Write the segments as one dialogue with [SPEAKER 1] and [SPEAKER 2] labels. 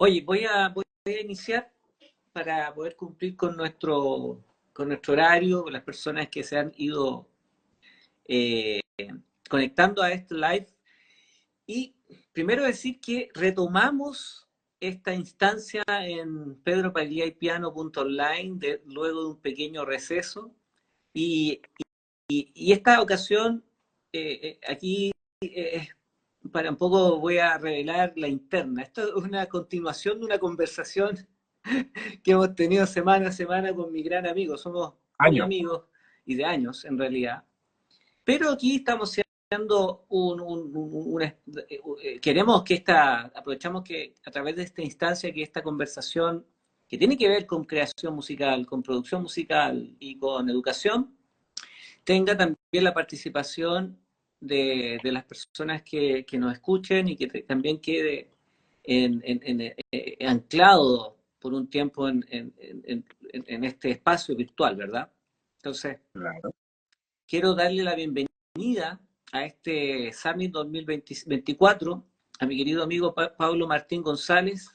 [SPEAKER 1] Oye, voy a iniciar para poder cumplir con nuestro horario, con las personas que se han ido eh, conectando a este live. Y primero decir que retomamos esta instancia en pedropagliaipiano.online luego de un pequeño receso. Y, y esta ocasión, aquí para un poco voy a revelar la interna. Esto es una continuación de una conversación que hemos tenido semana a semana con mi gran amigo. Somos muy
[SPEAKER 2] Año.
[SPEAKER 1] amigos y de años en realidad. Pero aquí estamos haciendo queremos que aprovechamos que a través de esta instancia, que esta conversación que tiene que ver con creación musical, con producción musical y con educación, tenga también la participación de las personas que nos escuchen y que también quede anclado por un tiempo en este espacio virtual, ¿verdad? Entonces,
[SPEAKER 2] Claro.
[SPEAKER 1] quiero darle la bienvenida a este Summit 2024 a mi querido amigo Pablo Martín González,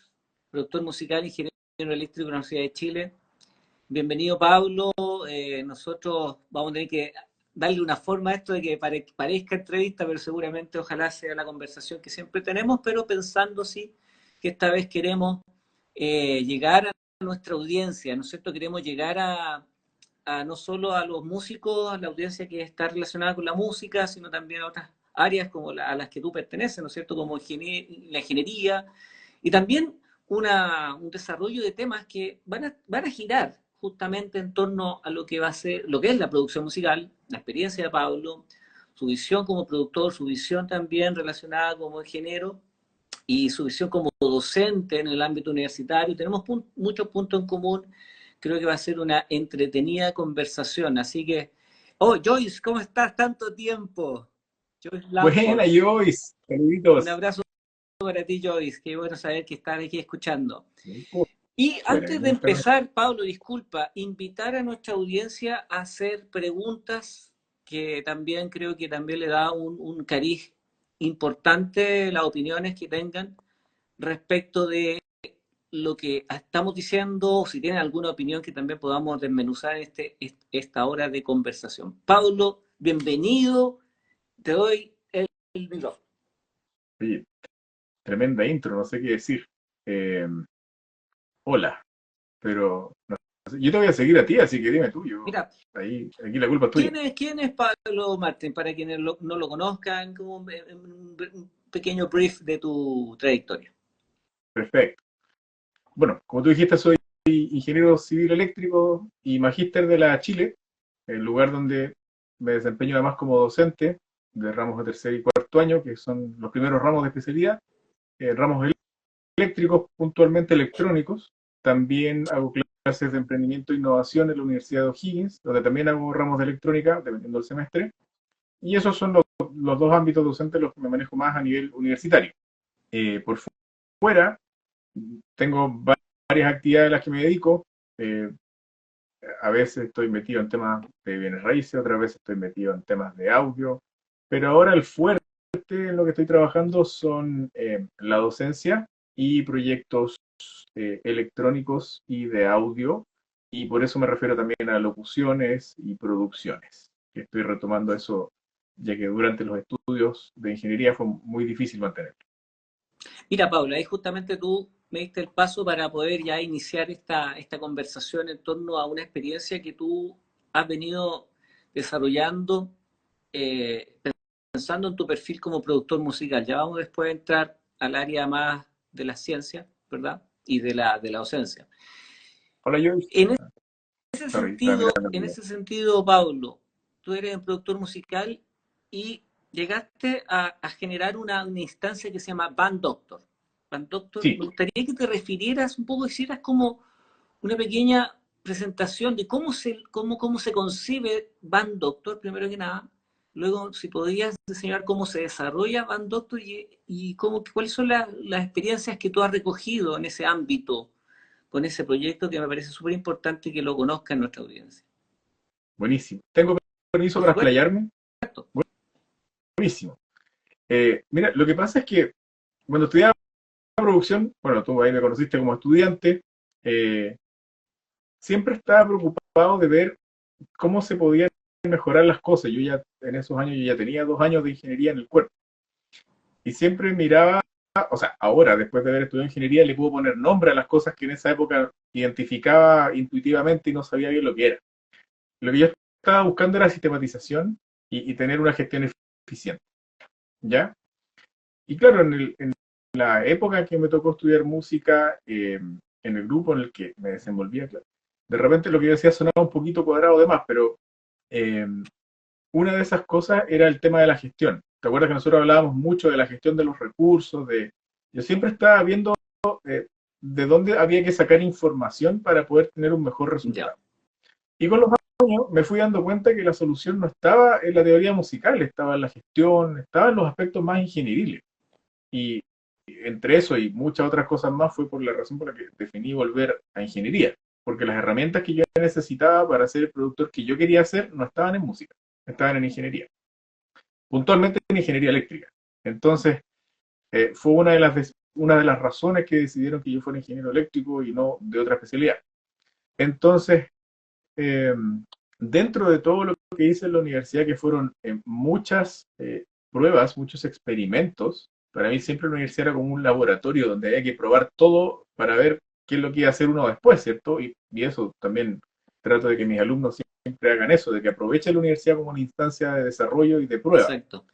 [SPEAKER 1] productor musical, ingeniero eléctrico de la Universidad de Chile. Bienvenido, Pablo. Nosotros vamos a tener que darle una forma a esto de que parezca entrevista, pero seguramente ojalá sea la conversación que siempre tenemos, pero pensando sí que esta vez queremos llegar a nuestra audiencia, ¿no es cierto? Queremos llegar no solo a los músicos, a la audiencia que está relacionada con la música, sino también a otras áreas como a las que tú perteneces, ¿no es cierto? Como la ingeniería, y también un desarrollo de temas que van a girar justamente en torno a lo que va a ser, lo que es la producción musical, la experiencia de Pablo, su visión como productor, su visión también relacionada como ingeniero y su visión como docente en el ámbito universitario. Tenemos muchos puntos en común. Creo que va a ser una entretenida conversación. Así que, oh, Joyce, ¿cómo estás? Tanto tiempo. Joyce
[SPEAKER 2] Buena,
[SPEAKER 1] Lanford,
[SPEAKER 2] Joyce.
[SPEAKER 1] un
[SPEAKER 2] Saluditos.
[SPEAKER 1] abrazo para ti, Joyce. Qué bueno saber que estás aquí escuchando.
[SPEAKER 2] Súper,
[SPEAKER 1] Y
[SPEAKER 2] a mí
[SPEAKER 1] antes
[SPEAKER 2] me
[SPEAKER 1] de
[SPEAKER 2] gusta la
[SPEAKER 1] empezar, Pablo, disculpa, invitar a nuestra audiencia a hacer preguntas que también creo que también le da un cariz importante las opiniones que tengan respecto de lo que estamos diciendo, o si tienen alguna opinión que también podamos desmenuzar en esta hora de conversación. Pablo, bienvenido, te doy el micrófono.
[SPEAKER 2] Oye, tremenda intro, no sé qué decir. Eh, hola, pero no sé, yo te voy a seguir a ti, así que dime tú, yo,
[SPEAKER 1] Mira,
[SPEAKER 2] ahí, aquí la culpa es tuya.
[SPEAKER 1] quién es Pablo Martín? Para quienes no lo conozcan, como un pequeño brief de tu trayectoria.
[SPEAKER 2] Perfecto. Bueno, como tú dijiste, soy ingeniero civil eléctrico y magíster de la Chile, el lugar donde me desempeño además como docente de ramos de tercer y cuarto año, que son los primeros ramos de especialidad, ramos eléctricos, puntualmente electrónicos. También hago clases de emprendimiento e innovación en la Universidad de O'Higgins, donde también hago ramos de electrónica, dependiendo del semestre. Y esos son los dos ámbitos docentes los que me manejo más a nivel universitario. Por fuera, tengo varias actividades a las que me dedico. Eh, a veces estoy metido en temas de bienes raíces, otras veces estoy metido en temas de audio. Pero ahora el fuerte en lo que estoy trabajando son la docencia y proyectos electrónicos y de audio, y por eso me refiero también a locuciones y producciones, que estoy retomando eso, ya que durante los estudios de ingeniería fue muy difícil mantener.
[SPEAKER 1] Mira, Pablo, ahí justamente tú me diste el paso para poder ya iniciar esta conversación en torno a una experiencia que tú has venido desarrollando eh, pensando en tu perfil como productor musical. Ya vamos después a entrar al área más de la ciencia, ¿verdad? Y de la docencia.
[SPEAKER 2] Hola, Joyce.
[SPEAKER 1] En ese
[SPEAKER 2] Sorry, estaba
[SPEAKER 1] sentido,
[SPEAKER 2] mirando el
[SPEAKER 1] en
[SPEAKER 2] video.
[SPEAKER 1] ese sentido, Pablo, tú eres un productor musical y llegaste a generar una instancia que se llama Band Doctor. Band Doctor,
[SPEAKER 2] Sí,
[SPEAKER 1] me gustaría que te refirieras un poco, hicieras como una pequeña presentación de cómo se concibe Band Doctor, primero que nada. Luego, si podías enseñar cómo se desarrolla Band Doctor y cuáles son las experiencias que tú has recogido en ese ámbito con ese proyecto que me parece súper importante que lo conozca en nuestra audiencia.
[SPEAKER 2] buenísimo. ¿Tengo permiso
[SPEAKER 1] Por
[SPEAKER 2] para
[SPEAKER 1] supuesto.
[SPEAKER 2] explayarme? Buenísimo. Mira, lo que pasa es que cuando estudiaba producción, bueno, tú ahí me conociste como estudiante, siempre estaba preocupado de ver cómo se podían mejorar las cosas. Yo ya, en esos años, yo ya tenía 2 años de ingeniería en el cuerpo. Y siempre miraba, o sea, ahora, después de haber estudiado ingeniería, le puedo poner nombre a las cosas que en esa época identificaba intuitivamente y no sabía bien lo que era. Lo que yo estaba buscando era sistematización y tener una gestión eficiente, ¿ya? Y claro, en la época que me tocó estudiar música, en el grupo en el que me desenvolvía, claro, de repente lo que yo decía sonaba un poquito cuadrado de más, pero eh, una de esas cosas era el tema de la gestión. ¿Te acuerdas que nosotros hablábamos mucho de la gestión de los recursos? Yo siempre estaba viendo eh, de dónde había que sacar información para poder tener un mejor
[SPEAKER 1] Ya.
[SPEAKER 2] resultado. Y con los años me fui dando cuenta que la solución no estaba en la teoría musical, estaba en la gestión, estaba en los aspectos más ingenieriles. Y entre eso y muchas otras cosas más fue por la razón por la que definí volver a ingeniería, porque las herramientas que yo necesitaba para ser el productor que yo quería hacer no estaban en música, estaban en ingeniería, puntualmente en ingeniería eléctrica. Entonces, fue una de las razones que decidieron que yo fuera ingeniero eléctrico y no de otra especialidad. Entonces, eh, dentro de todo lo que hice en la universidad, que fueron muchas pruebas, muchos experimentos, para mí siempre la universidad era como un laboratorio donde había que probar todo para ver qué es lo que iba a hacer uno después, ¿cierto? Y eso también trato de que mis alumnos siempre hagan eso, de que aprovechen la universidad como una instancia de desarrollo y de prueba.
[SPEAKER 1] Exacto.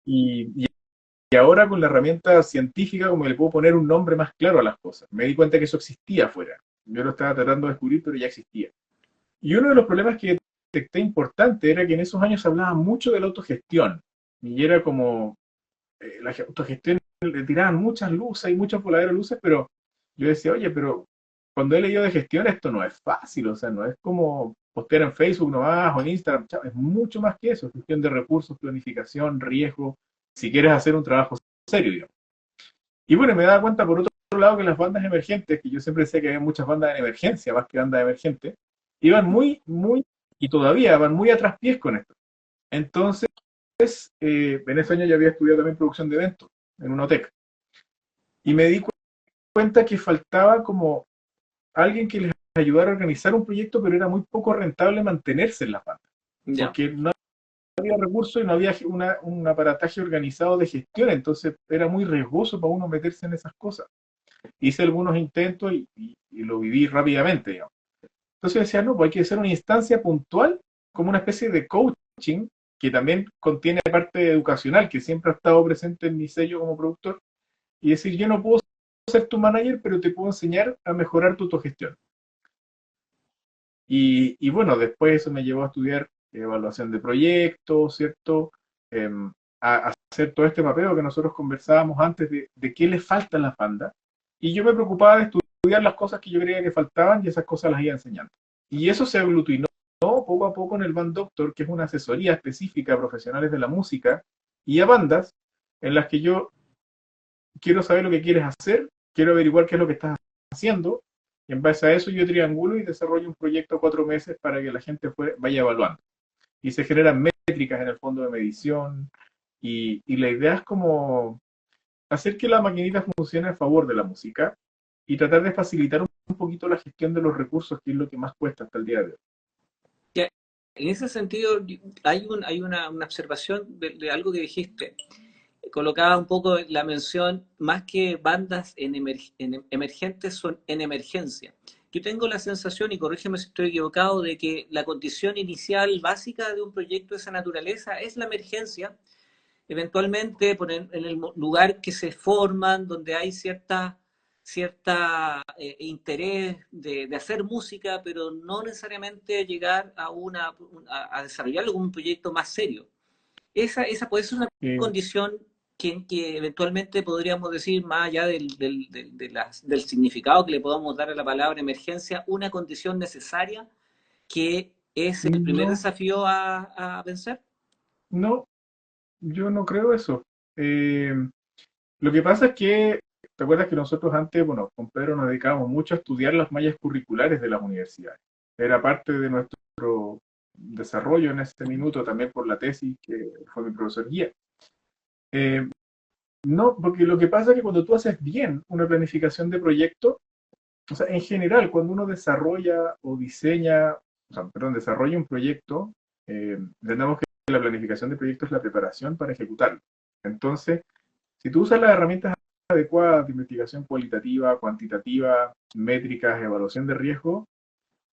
[SPEAKER 2] Y ahora con la herramienta científica, como le puedo poner un nombre más claro a las cosas. Me di cuenta que eso existía afuera. Yo lo estaba tratando de descubrir, pero ya existía. Y uno de los problemas que detecté importante era que en esos años se hablaba mucho de la autogestión. Y era como, la autogestión le tiraban muchas luces y muchos voladeros de luces, pero yo decía, oye, pero cuando he leído de gestión esto no es fácil, o sea, no es como postear en Facebook nomás o en Instagram, chao, es mucho más que eso, gestión de recursos, planificación, riesgo, si quieres hacer un trabajo serio, digamos. Y bueno, me daba cuenta por otro lado que las bandas emergentes, que yo siempre decía que había muchas bandas en emergencia, más que bandas emergentes, iban y todavía van muy a traspiés con esto. Entonces, en ese año ya había estudiado también producción de eventos en una OTEC. Y me di cuenta que faltaba como alguien que les ayudara a organizar un proyecto, pero era muy poco rentable mantenerse en las bandas,
[SPEAKER 1] Ya.
[SPEAKER 2] porque no había recursos y no había un aparataje organizado de gestión, entonces era muy riesgoso para uno meterse en esas cosas. Hice algunos intentos y lo viví rápidamente, digamos. Entonces decía, no, pues hay que hacer una instancia puntual, como una especie de coaching, que también contiene parte educacional, que siempre ha estado presente en mi sello como productor, y decir, yo no puedo ser tu manager, pero te puedo enseñar a mejorar tu autogestión. Y bueno, después eso me llevó a estudiar evaluación de proyectos, ¿cierto? Eh, a hacer todo este mapeo que nosotros conversábamos antes de qué le falta a las bandas. Y yo me preocupaba de estudiar las cosas que yo creía que faltaban y esas cosas las iba enseñando. Y eso se aglutinó poco a poco en el Band Doctor, que es una asesoría específica a profesionales de la música y a bandas en las que yo quiero saber lo que quieres hacer, quiero averiguar qué es lo que estás haciendo, y en base a eso yo triangulo y desarrollo un proyecto a 4 meses para que la gente vaya evaluando. Y se generan métricas en el fondo de medición, y la idea es como hacer que la maquinita funcione a favor de la música y tratar de facilitar un poquito la gestión de los recursos, que es lo que más cuesta hasta el día de hoy.
[SPEAKER 1] Ya, en ese sentido, hay una observación de algo que dijiste. Colocaba un poco la mención, más que bandas en emergentes, son en emergencia. Yo tengo la sensación, y corrígeme si estoy equivocado, de que la condición inicial básica de un proyecto de esa naturaleza es la emergencia, eventualmente en el lugar que se forman, donde hay cierta interés de hacer música, pero no necesariamente llegar a desarrollar algún proyecto más serio. Esa puede ser una
[SPEAKER 2] Eh,
[SPEAKER 1] condición que eventualmente podríamos decir, más allá del significado que le podamos dar a la palabra emergencia, una condición necesaria que es el primer
[SPEAKER 2] no,
[SPEAKER 1] desafío a vencer.
[SPEAKER 2] no, yo no creo eso. Eh, lo que pasa es que, ¿te acuerdas que nosotros antes, bueno, con Pedro nos dedicábamos mucho a estudiar las mallas curriculares de las universidades? Era parte de nuestro desarrollo en ese minuto, también por la tesis que fue mi profesor guía. Eh, No, porque lo que pasa es que cuando tú haces bien una planificación de proyecto, o sea, en general, cuando uno desarrolla o diseña, o sea, perdón, desarrolla un proyecto, entendemos que la planificación de proyectos es la preparación para ejecutarlo. Entonces, si tú usas las herramientas adecuadas de investigación cualitativa, cuantitativa, métricas, evaluación de riesgo,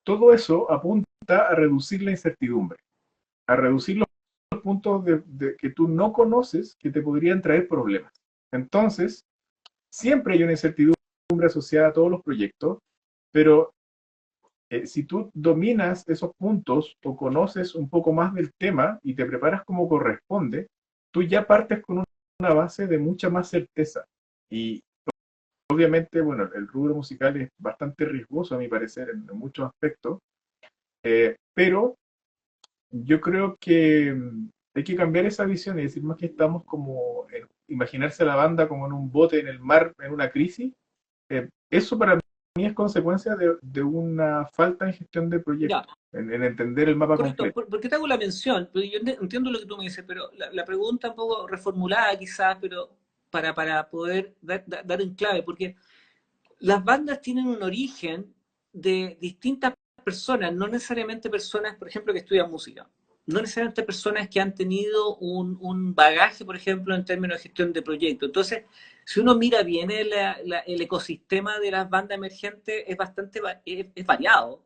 [SPEAKER 2] todo eso apunta a reducir la incertidumbre, a reducir los puntos que tú no conoces que te podrían traer problemas. Entonces, siempre hay una incertidumbre asociada a todos los proyectos, pero si tú dominas esos puntos o conoces un poco más del tema y te preparas como corresponde, tú ya partes con una base de mucha más certeza. Y obviamente, bueno, el rubro musical es bastante riesgoso a mi parecer en muchos aspectos, pero yo creo que hay que cambiar esa visión y decir más que estamos como, imaginarse a la banda como en un bote en el mar, en una crisis. Eso para mí es consecuencia de una falta en gestión de
[SPEAKER 1] Ya,
[SPEAKER 2] proyectos, en entender el mapa
[SPEAKER 1] correcto.
[SPEAKER 2] completo.
[SPEAKER 1] ¿Por qué te hago la mención? Porque yo entiendo lo que tú me dices, pero la pregunta un poco reformulada quizás, pero para poder dar en clave, porque las bandas tienen un origen de distintas personas, no necesariamente personas, por ejemplo, que estudian música. No necesariamente personas que han tenido un bagaje, por ejemplo, en términos de gestión de proyectos. Entonces, si uno mira bien el ecosistema de las bandas emergentes, es bastante es variado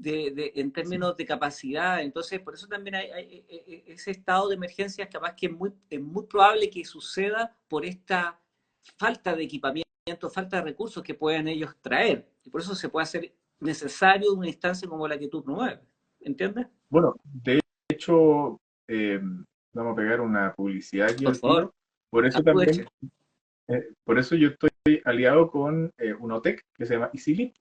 [SPEAKER 1] en
[SPEAKER 2] Sí.
[SPEAKER 1] términos de capacidad. Entonces, por eso también ese estado de emergencia es capaz que es muy probable que suceda por esta falta de equipamiento, falta de recursos que puedan ellos traer. Y por eso se puede hacer necesario una instancia como la que tú promueves. ¿Entiendes?
[SPEAKER 2] Bueno, de hecho, vamos a pegar una publicidad aquí
[SPEAKER 1] Por
[SPEAKER 2] al
[SPEAKER 1] favor,
[SPEAKER 2] tiro. Por eso también,
[SPEAKER 1] aproveche.
[SPEAKER 2] por eso yo estoy aliado con Unotec, que se llama EasyLit.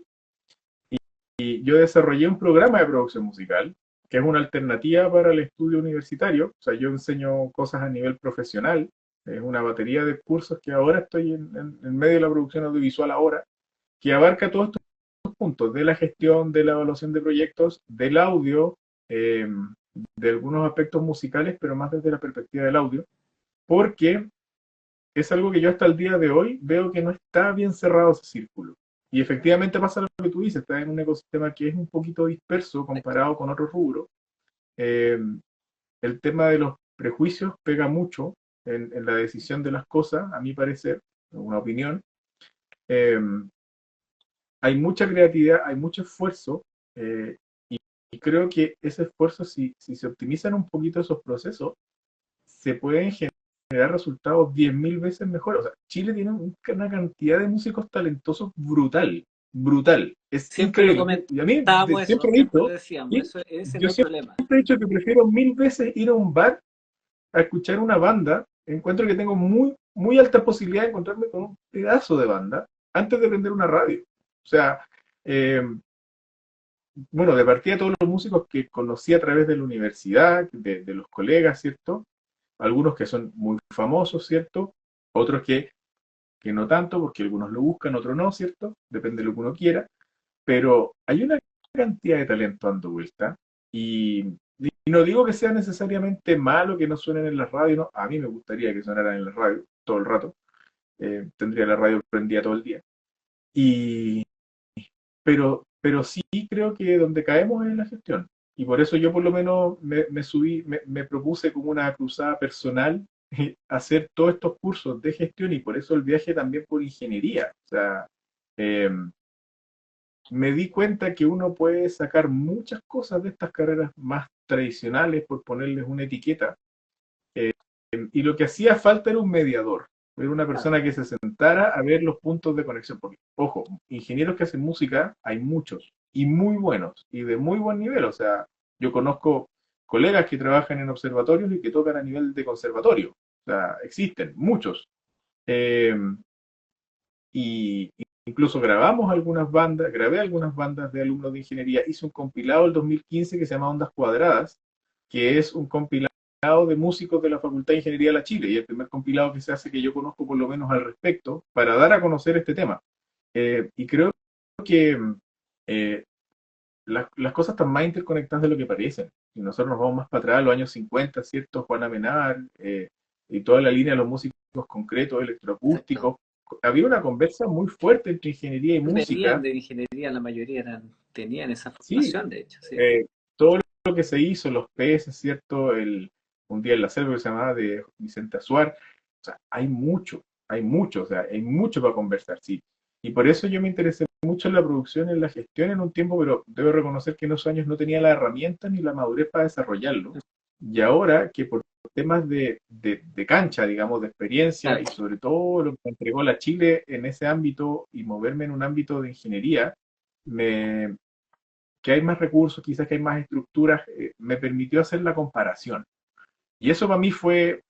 [SPEAKER 2] Y yo desarrollé un programa de producción musical, que es una alternativa para el estudio universitario. O sea, yo enseño cosas a nivel profesional. Es una batería de cursos que ahora estoy en medio de la producción audiovisual ahora, que abarca todos estos puntos de la gestión, de la evaluación de proyectos, del audio, eh, de algunos aspectos musicales, pero más desde la perspectiva del audio, porque es algo que yo hasta el día de hoy veo que no está bien cerrado ese círculo. Y efectivamente pasa lo que tú dices, está en un ecosistema que es un poquito disperso comparado con otros rubros. Eh, el tema de los prejuicios pega mucho en la decisión de las cosas, a mi parecer, una opinión. Eh, hay mucha creatividad, hay mucho esfuerzo, eh, y, y, creo que ese esfuerzo, si se optimizan un poquito esos procesos, se pueden generar resultados 10.000 veces mejores. O sea, Chile tiene una cantidad de músicos talentosos brutal, brutal, es
[SPEAKER 1] Siempre lo
[SPEAKER 2] increíble. Y a mí
[SPEAKER 1] comentábamos eso,
[SPEAKER 2] siempre he
[SPEAKER 1] siempre lo
[SPEAKER 2] dicho,
[SPEAKER 1] decíamos.
[SPEAKER 2] ¿sí?
[SPEAKER 1] Eso, ese
[SPEAKER 2] Yo
[SPEAKER 1] no es el
[SPEAKER 2] siempre
[SPEAKER 1] problema.
[SPEAKER 2] he dicho que prefiero 1000 veces ir a un bar a escuchar una banda. Encuentro que tengo muy, muy alta posibilidad de encontrarme con un pedazo de banda antes de prender una radio. O sea, eh, bueno, de partida todos los músicos que conocí a través de la universidad, de los colegas, ¿cierto? Algunos que son muy famosos, ¿cierto? Otros que no tanto, porque algunos lo buscan, otros no, ¿cierto? Depende de lo que uno quiera. Pero hay una cantidad de talento dando vuelta y no digo que sea necesariamente malo que no suenen en la radio, no. A mí me gustaría que sonaran en la radio todo el rato. Tendría la radio prendida todo el día. Y, pero sí creo que donde caemos es en la gestión. Y por eso yo por lo menos me subí, me propuse como una cruzada personal hacer todos estos cursos de gestión y por eso el viaje también por ingeniería. O sea, eh, me di cuenta que uno puede sacar muchas cosas de estas carreras más tradicionales, por ponerles una etiqueta, y lo que hacía falta era un mediador, era una
[SPEAKER 1] Claro.
[SPEAKER 2] persona que se sentara a ver los puntos de conexión. Porque, ojo, ingenieros que hacen música hay muchos, y muy buenos, y de muy buen nivel. O sea, yo conozco colegas que trabajan en observatorios y que tocan a nivel de conservatorio. O sea, existen muchos. Eh, y incluso grabé algunas bandas de alumnos de ingeniería, hice un compilado el 2015 que se llama Ondas Cuadradas, que es un compilado de músicos de la Facultad de Ingeniería de la Chile, y el primer compilado que se hace que yo conozco por lo menos al respecto, para dar a conocer este tema. Y creo que las cosas están más interconectadas de lo que parecen. Y nosotros nos vamos más para atrás, a los años 50, ¿cierto? Juan Amenábar, y toda la línea de los músicos concretos,
[SPEAKER 1] Exacto.
[SPEAKER 2] electroacústicos. Había una conversa muy fuerte entre ingeniería y
[SPEAKER 1] Venían
[SPEAKER 2] música.
[SPEAKER 1] de ingeniería, la mayoría tenían esa
[SPEAKER 2] Sí,
[SPEAKER 1] formación, de hecho, sí.
[SPEAKER 2] todo lo que se hizo, los PS, ¿cierto? Un día en la selva que se llamaba de Vicente Azuar. O sea, hay mucho, o sea, hay mucho para conversar, sí. Y por eso yo me interesé mucho en la producción, en la gestión en un tiempo, pero debo reconocer que en esos años no tenía la herramienta ni la madurez para desarrollarlo. Y ahora que por temas de cancha, digamos, de experiencia
[SPEAKER 1] Claro,
[SPEAKER 2] y sobre todo lo que me entregó la Chile en ese ámbito y moverme en un ámbito de ingeniería, me, que hay más recursos, quizás que hay más estructuras, me permitió hacer la comparación. Y eso para mí fue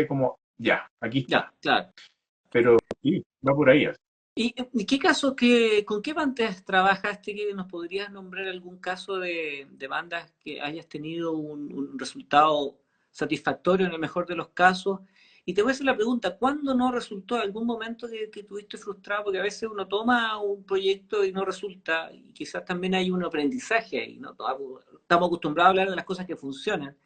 [SPEAKER 2] como, ya, aquí está.
[SPEAKER 1] ya, claro.
[SPEAKER 2] Pero sí, va por ahí. Así.
[SPEAKER 1] ¿Y qué caso, con qué bandas trabajaste? ¿Que nos podrías nombrar algún caso de bandas que hayas tenido un resultado satisfactorio en el mejor de los casos? Y te voy a hacer la pregunta, ¿cuándo no resultó? ¿Algún momento que tuviste frustrado? Porque a veces uno toma un proyecto y no resulta, y quizás también hay un aprendizaje ahí, ¿no? Estamos acostumbrados a hablar de las cosas que funcionan,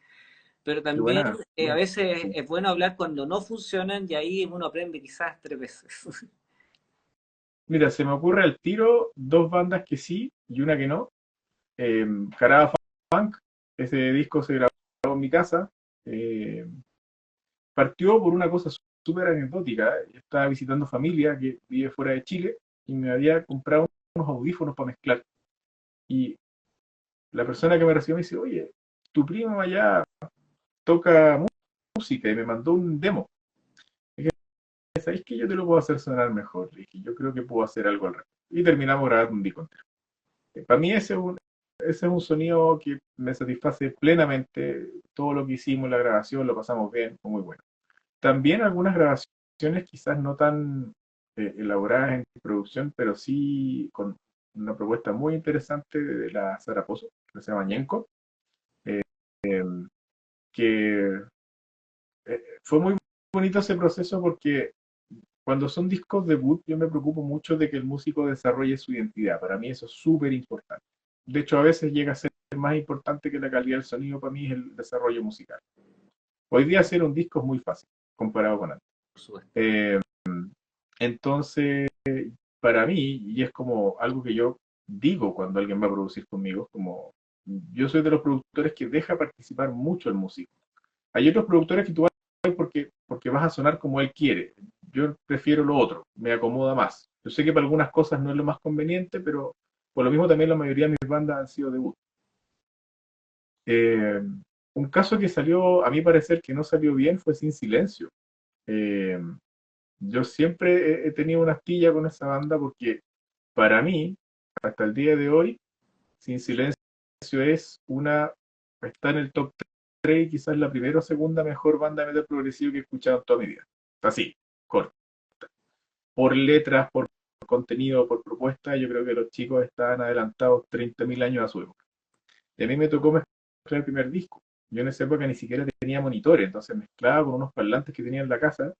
[SPEAKER 1] pero
[SPEAKER 2] Qué
[SPEAKER 1] también
[SPEAKER 2] buena.
[SPEAKER 1] a
[SPEAKER 2] Bien.
[SPEAKER 1] veces es bueno hablar cuando no funcionan y ahí uno aprende quizás 3 veces.
[SPEAKER 2] Mira, se me ocurre al tiro dos bandas que sí y una que no. Eh, Caraba Funk, ese disco se grabó en mi casa. Eh, Partió por una cosa súper anecdótica. Yo estaba visitando familia que vive fuera de Chile y me había comprado unos audífonos para mezclar. Y la persona que me recibió me dice, oye, tu primo allá toca música y me mandó un demo. Y dije, ¿sabéis que yo te lo puedo hacer sonar mejor? Le dije, yo creo que puedo hacer algo al respecto. Y terminamos grabando un disco entero. Para mí ese es un sonido que me satisface plenamente. Todo lo que hicimos, la grabación, lo pasamos bien, fue muy bueno. También algunas grabaciones quizás no tan elaboradas en producción, pero sí con una propuesta muy interesante de la Sara Pozo, que se llama Ñenco, que fue muy bonito ese proceso porque cuando son discos debut yo me preocupo mucho de que el músico desarrolle su identidad. Para mí eso es súper importante. De hecho, a veces llega a ser más importante que la calidad del sonido, para mí es el desarrollo musical. Hoy día hacer un disco es muy fácil comparado con antes.
[SPEAKER 1] Por supuesto.
[SPEAKER 2] Eh, entonces, para mí, y es como algo que yo digo cuando alguien va a producir conmigo, como yo soy de los productores que deja participar mucho el músico. Hay otros productores que tú vas porque vas a sonar como él quiere. Yo prefiero lo otro, me acomoda más. Yo sé que para algunas cosas no es lo más conveniente, pero por lo mismo también la mayoría de mis bandas han sido debut. Eh, un caso que salió, a mi parecer, que no salió bien fue Sin Silencio. Eh, yo siempre he tenido una astilla con esa banda porque para mí, hasta el día de hoy, Sin Silencio está en el top 3 y quizás la primera o segunda mejor banda de metal progresivo que he escuchado en toda mi vida. Así, corto. Por letras, por contenido, por propuesta, yo creo que los chicos estaban adelantados 30.000 años a su época. Y a mí me tocó mezclar el primer disco. Yo en esa época ni siquiera tenía monitores, entonces mezclaba con unos parlantes que tenía en la casa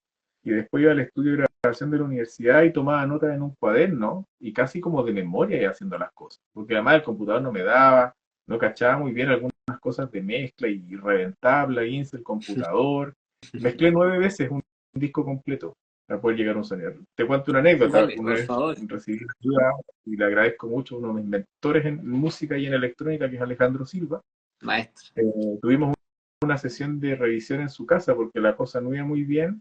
[SPEAKER 2] y después iba al estudio de grabación de la universidad y tomaba notas en un cuaderno y casi como de memoria iba haciendo las cosas. Porque además el computador no me daba, no cachaba muy bien algunas cosas de mezcla y reventaba plugins el computador. Mezclé 9 veces un disco completo para poder llegar a un sonido. Te cuento una anécdota.
[SPEAKER 1] Dale,
[SPEAKER 2] Una
[SPEAKER 1] por
[SPEAKER 2] vez
[SPEAKER 1] favor,
[SPEAKER 2] recibí ayuda y le agradezco mucho a uno de mis mentores en música y en electrónica, que es Alejandro Silva.
[SPEAKER 1] maestro.
[SPEAKER 2] Tuvimos una sesión de revisión en su casa porque la cosa no iba muy bien.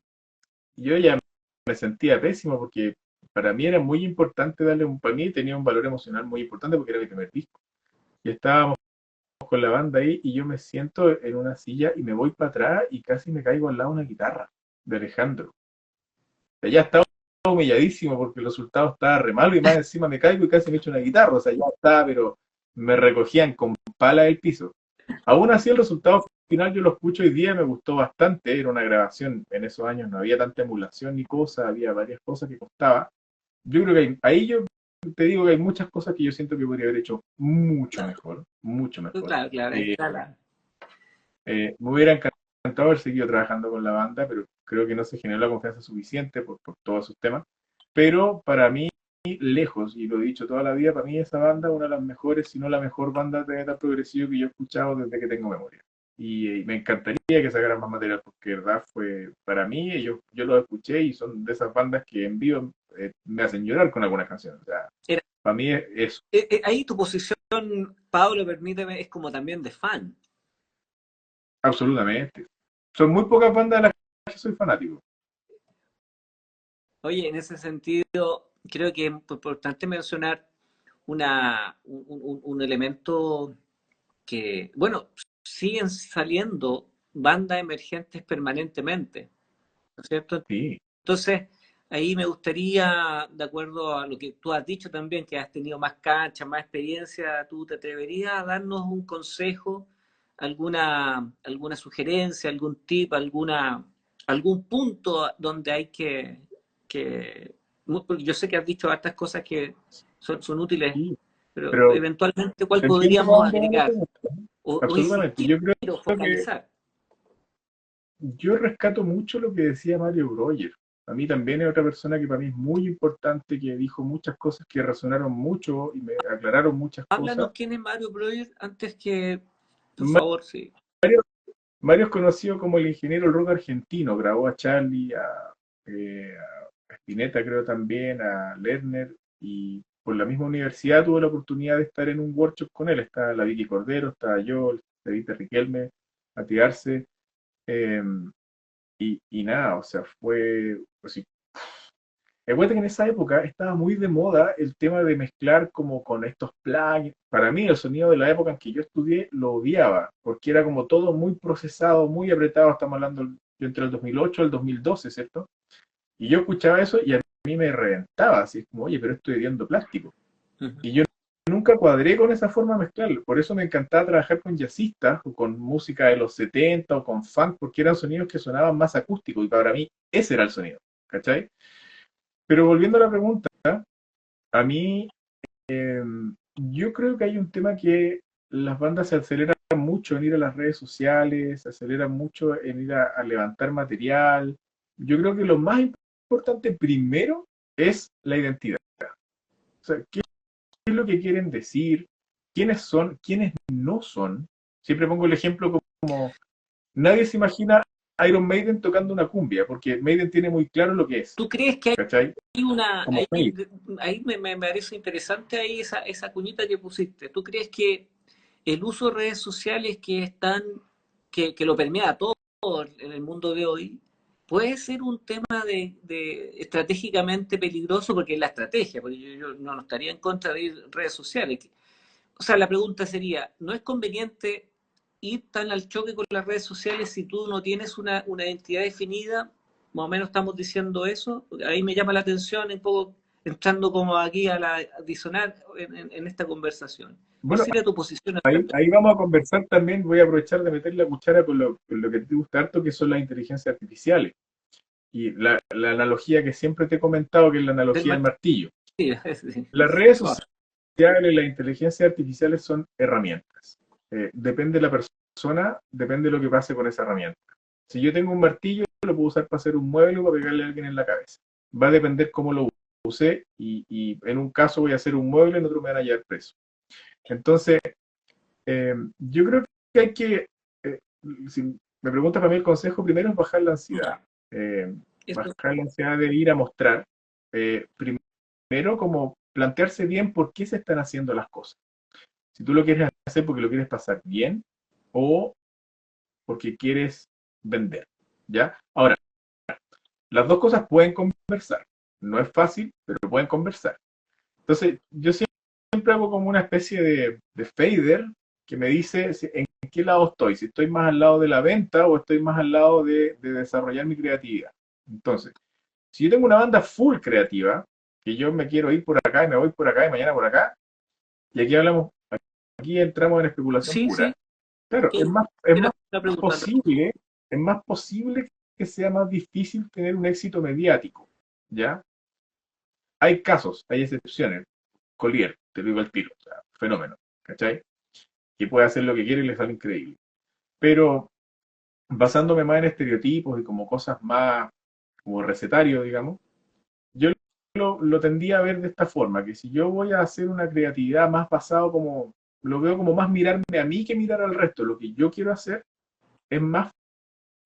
[SPEAKER 2] Y yo ya me sentía pésimo porque para mí era muy importante para mí tenía un valor emocional muy importante porque era mi primer disco. Y estábamos con la banda ahí y yo me siento en una silla y me voy para atrás y casi me caigo al lado de una guitarra de Alejandro. O sea, ya estaba humilladísimo porque el resultado estaba re malo y más encima me caigo y casi me echo una guitarra. O sea, ya estaba, pero me recogían con pala del piso. Aún así, el resultado final yo lo escucho hoy día, me gustó bastante. Era una grabación, en esos años no había tanta emulación ni cosas, había varias cosas que costaba. Yo creo que ahí yo te digo que hay muchas cosas que yo siento que podría haber hecho mucho
[SPEAKER 1] Claro,
[SPEAKER 2] mejor, mucho mejor.
[SPEAKER 1] claro, claro, ahí
[SPEAKER 2] Eh,
[SPEAKER 1] está
[SPEAKER 2] Me hubiera encantado haber seguido trabajando con la banda, pero creo que no se generó la confianza suficiente por todos sus temas. Pero para mí, lejos, y lo he dicho toda la vida, para mí esa banda es una de las mejores, si no la mejor banda de metal progresivo que yo he escuchado desde que tengo memoria. y me encantaría que sacaran más material, porque de verdad fue, para mí, yo lo escuché y son de esas bandas que en vivo me hacen llorar con algunas canciones. O sea,
[SPEAKER 1] Era-
[SPEAKER 2] para mí es eso,
[SPEAKER 1] ahí tu posición, Pablo, permíteme, es como también de fan.
[SPEAKER 2] absolutamente. Son muy pocas bandas de las que soy fanático.
[SPEAKER 1] Oye, en ese sentido, creo que es importante mencionar un elemento que, bueno, siguen saliendo bandas emergentes permanentemente, ¿no es cierto?
[SPEAKER 2] Sí,
[SPEAKER 1] Entonces, ahí me gustaría, de acuerdo a lo que tú has dicho también, que has tenido más cancha, más experiencia, ¿tú te atreverías a darnos un consejo, alguna sugerencia, algún tip, algún punto donde hay que porque yo sé que has dicho hartas cosas que son útiles,
[SPEAKER 2] sí,
[SPEAKER 1] pero
[SPEAKER 2] pero
[SPEAKER 1] eventualmente, ¿cuál
[SPEAKER 2] entiendo a
[SPEAKER 1] podríamos
[SPEAKER 2] dónde va la
[SPEAKER 1] agregar
[SPEAKER 2] pregunta.
[SPEAKER 1] o
[SPEAKER 2] Absolutamente.
[SPEAKER 1] insistir
[SPEAKER 2] Yo creo
[SPEAKER 1] o
[SPEAKER 2] que
[SPEAKER 1] focalizar?
[SPEAKER 2] yo rescato mucho lo que decía Mario Breuer. A mí también es otra persona que para mí es muy importante, que dijo muchas cosas que resonaron mucho y me aclararon muchas cosas.
[SPEAKER 1] Háblanos quién es Mario Breuer antes que, por
[SPEAKER 2] Ma-
[SPEAKER 1] favor, sí.
[SPEAKER 2] Mario es conocido como el ingeniero del rock argentino. Grabó a Charlie, a Spinetta creo también, a Lerner, y por la misma universidad tuve la oportunidad de estar en un workshop con él. Está la Vicky Cordero, estaba yo, el David Riquelme, Atiarse. eh, y nada, o sea, fue, pues, sí. Recuerda que en esa época estaba muy de moda el tema de mezclar como con estos plugins. Para mí el sonido de la época en que yo estudié lo odiaba, porque era como todo muy procesado, muy apretado. Estamos hablando yo entre el 2008 y el 2012, ¿cierto? Y yo escuchaba eso y a mí me reventaba, así es como, oye, pero estoy viendo plástico.
[SPEAKER 1] Ujú.
[SPEAKER 2] Y yo nunca cuadré con esa forma de mezclarlo. Por eso me encantaba trabajar con jazzistas o con música de los 70 o con funk, porque eran sonidos que sonaban más acústicos y para mí ese era el sonido, ¿cachai? Pero volviendo a la pregunta, a mí yo creo que hay un tema que las bandas se aceleran mucho en ir a las redes sociales, se aceleran mucho en ir a levantar material. Yo creo que lo más importante primero es la identidad. O sea, ¿qué es lo que quieren decir? ¿Quiénes son? ¿Quiénes no son? Siempre pongo el ejemplo como nadie se imagina Iron Maiden tocando una cumbia, porque Maiden tiene muy claro lo que es,
[SPEAKER 1] ¿Tú crees que
[SPEAKER 2] ¿cachai?
[SPEAKER 1] hay
[SPEAKER 2] Como Maiden.
[SPEAKER 1] ahí me parece interesante ahí esa cuñita que pusiste? ¿Tú crees que el uso de redes sociales que están, que lo permea a todo en el mundo de hoy, puede ser un tema de estratégicamente peligroso? Porque es la estrategia, porque yo no estaría en contra de ir redes sociales. O sea, la pregunta sería, ¿no es conveniente ir tan al choque con las redes sociales si tú no tienes una identidad definida? Más o menos estamos diciendo eso. Ahí me llama la atención, un poco entrando como aquí a disonar en esta conversación. ¿Cuál
[SPEAKER 2] Bueno,
[SPEAKER 1] sería tu posición al
[SPEAKER 2] ahí
[SPEAKER 1] respecto?
[SPEAKER 2] vamos a conversar también. Voy a aprovechar de meter la cuchara con lo que te gusta harto, que son las inteligencias artificiales. Y la analogía que siempre te he comentado, que es la
[SPEAKER 1] Del
[SPEAKER 2] analogía del
[SPEAKER 1] martillo.
[SPEAKER 2] martillo.
[SPEAKER 1] Sí.
[SPEAKER 2] Las redes
[SPEAKER 1] Wow.
[SPEAKER 2] sociales, las inteligencias artificiales son herramientas. Depende de la persona, depende de lo que pase con esa herramienta. Si yo tengo un martillo, lo puedo usar para hacer un mueble o para pegarle a alguien en la cabeza. Va a depender cómo lo use y en un caso voy a hacer un mueble, en otro me van a llevar preso. Entonces, yo creo que hay que, eh, si me preguntas para mí el consejo, primero es bajar la ansiedad.
[SPEAKER 1] Ya. Esto,
[SPEAKER 2] Bajar la ansiedad de ir a mostrar. Primero, como plantearse bien por qué se están haciendo las cosas. Si tú lo quieres hacer porque lo quieres pasar bien o porque quieres vender. ¿Ya? Ahora, las dos cosas pueden conversar. No es fácil, pero pueden conversar. Entonces, yo siempre hago como una especie de fader que me dice en qué lado estoy, si estoy más al lado de la venta o estoy más al lado de desarrollar mi creatividad. Entonces, si yo tengo una banda full creativa, que yo me quiero ir por acá y me voy por acá y mañana por acá, y aquí hablamos, aquí entramos en especulación
[SPEAKER 1] sí, sí.
[SPEAKER 2] pura. Claro,
[SPEAKER 1] ¿Qué
[SPEAKER 2] es
[SPEAKER 1] era
[SPEAKER 2] más
[SPEAKER 1] la pregunta?
[SPEAKER 2] posible, es más posible que sea más difícil tener un éxito mediático, ¿ya? Hay casos, hay excepciones. Collier, te lo digo al tiro, o sea, fenómeno, ¿cachai? Que puede hacer lo que quiere y le sale increíble. Pero basándome más en estereotipos y como cosas más como recetario, digamos, yo lo tendía a ver de esta forma, que si yo voy a hacer una creatividad más basado como, lo veo como más mirarme a mí que mirar al resto, lo que yo quiero hacer, es más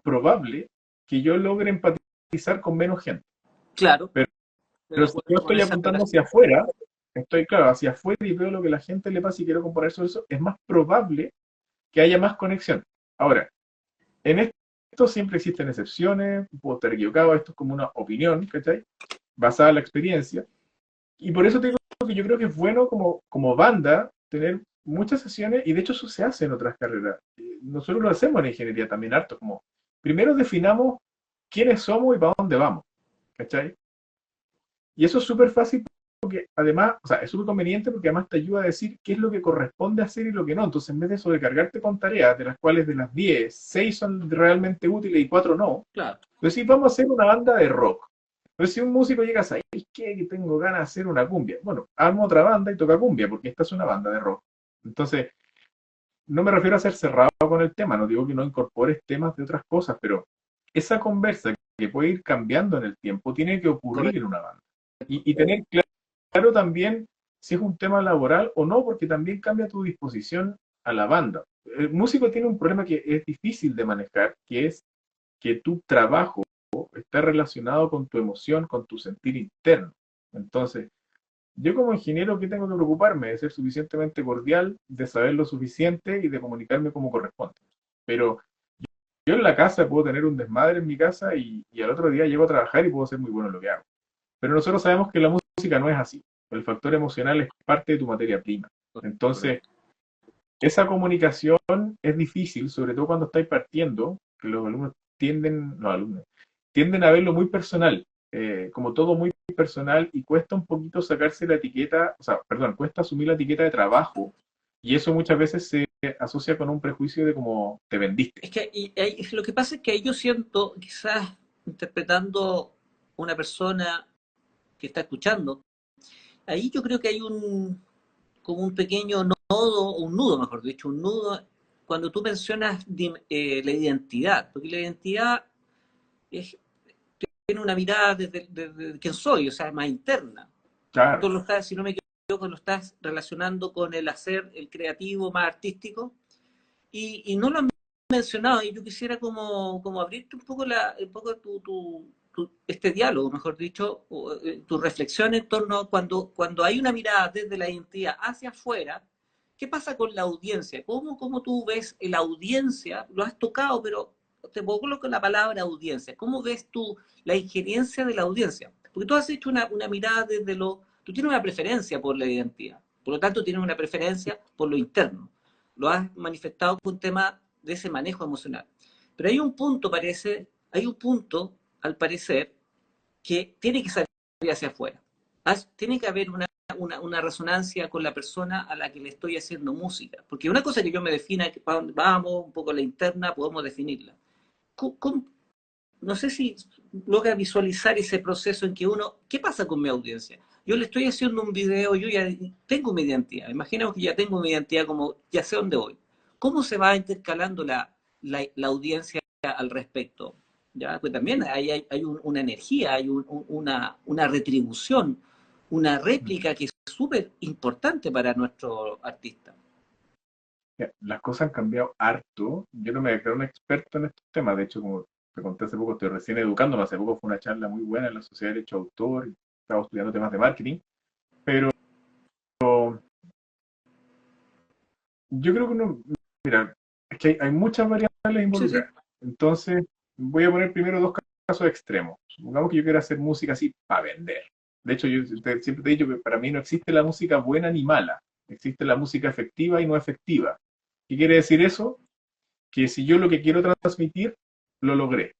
[SPEAKER 2] probable que yo logre empatizar con menos gente.
[SPEAKER 1] Claro,
[SPEAKER 2] Pero,
[SPEAKER 1] estoy de
[SPEAKER 2] pero si yo
[SPEAKER 1] acuerdo con
[SPEAKER 2] estoy
[SPEAKER 1] esa
[SPEAKER 2] apuntando
[SPEAKER 1] relación.
[SPEAKER 2] hacia afuera, estoy claro, hacia afuera y veo lo que a la gente le pasa y quiero comparar sobre eso, es más probable que haya más conexión. Ahora, en esto siempre existen excepciones, puedo estar equivocado, esto es como una opinión, ¿cachai? Basada en la experiencia. Y por eso te digo que yo creo que es bueno como banda tener muchas sesiones, y de hecho eso se hace en otras carreras. Nosotros lo hacemos en ingeniería también harto, como primero definamos quiénes somos y para dónde vamos, ¿cachai? Y eso es súper fácil porque además, o sea, es súper conveniente porque además te ayuda a decir qué es lo que corresponde hacer y lo que no. Entonces, en vez de sobrecargarte con tareas, de las cuales de las 10 6 son realmente útiles y 4 no,
[SPEAKER 1] Claro,
[SPEAKER 2] entonces vamos a hacer una banda de rock. Entonces, si un músico llega a saber que tengo ganas de hacer una cumbia, bueno, armo otra banda y toca cumbia, porque esta es una banda de rock. Entonces, no me refiero a ser cerrado con el tema, no digo que no incorpores temas de otras cosas, pero esa conversa que puede ir cambiando en el tiempo tiene que ocurrir en
[SPEAKER 1] correcto.
[SPEAKER 2] una banda. Y tener claro también si es un tema laboral o no, porque también cambia tu disposición a la banda. El músico tiene un problema que es difícil de manejar, que es que tu trabajo está relacionado con tu emoción, con tu sentir interno. Entonces, yo como ingeniero, ¿qué tengo que preocuparme? De ser suficientemente cordial, de saber lo suficiente y de comunicarme como corresponde. Pero yo en la casa puedo tener un desmadre en mi casa y al otro día llego a trabajar y puedo ser muy bueno en lo que hago. Pero nosotros sabemos que la música no es así. El factor emocional es parte de tu materia prima. Entonces,
[SPEAKER 1] Correcto.
[SPEAKER 2] esa comunicación es difícil, sobre todo cuando estáis partiendo, que los alumnos, tienden a verlo muy personal, como todo muy personal, y cuesta un poquito sacarse la etiqueta, o sea, perdón, cuesta asumir la etiqueta de trabajo, y eso muchas veces se asocia con un prejuicio de cómo te vendiste.
[SPEAKER 1] Es que lo que pasa es que yo siento, quizás interpretando una persona que está escuchando, ahí yo creo que hay como un pequeño nodo, o un nudo, mejor dicho, un nudo, cuando tú mencionas la identidad, porque la identidad es, tiene una mirada desde quién soy, o sea, más interna. Tú
[SPEAKER 2] Claro,
[SPEAKER 1] lo estás, si no me equivoco, lo estás relacionando con el hacer, el creativo, más artístico, y no lo han mencionado, y yo quisiera como abrirte un poco, un poco este diálogo, mejor dicho, tu reflexión en torno a cuando hay una mirada desde la identidad hacia afuera. ¿Qué pasa con la audiencia? ¿Cómo tú ves la audiencia? Lo has tocado, pero te pongo con la palabra audiencia. ¿Cómo ves tú la injerencia de la audiencia? Porque tú has hecho una mirada desde lo... Tú tienes una preferencia por la identidad, por lo tanto tienes una preferencia por lo interno. Lo has manifestado con un tema de ese manejo emocional. Pero hay un punto, al parecer, que tiene que salir hacia afuera. Tiene que haber una resonancia con la persona a la que le estoy haciendo música. Porque una cosa que yo me defina, que para dónde vamos, un poco la interna, podemos definirla. ¿Cómo, no sé si logra visualizar ese proceso en que uno, ¿qué pasa con mi audiencia? Yo le estoy haciendo un video, yo ya tengo mi identidad, imaginemos que ya tengo mi identidad como ya sé dónde voy. ¿Cómo se va intercalando la audiencia al respecto? ¿Ya? Pues también hay una energía, hay una retribución, una réplica que es súper importante para nuestro artista.
[SPEAKER 2] las cosas han cambiado harto. Yo no me declaro un experto en estos temas, de hecho, como te conté hace poco, estoy recién educándome, hace poco fue una charla muy buena en la Sociedad de Derecho de Autor, y estaba estudiando temas de marketing, pero yo creo que uno, mira, es que hay muchas variables
[SPEAKER 1] Sí, sí.
[SPEAKER 2] involucradas. Entonces, voy a poner primero dos casos extremos. Supongamos que yo quiero hacer música así para vender. De hecho, yo siempre te he dicho que para mí no existe la música buena ni mala. Existe la música efectiva y no efectiva. ¿Qué quiere decir eso? Que si yo lo que quiero transmitir, lo logré.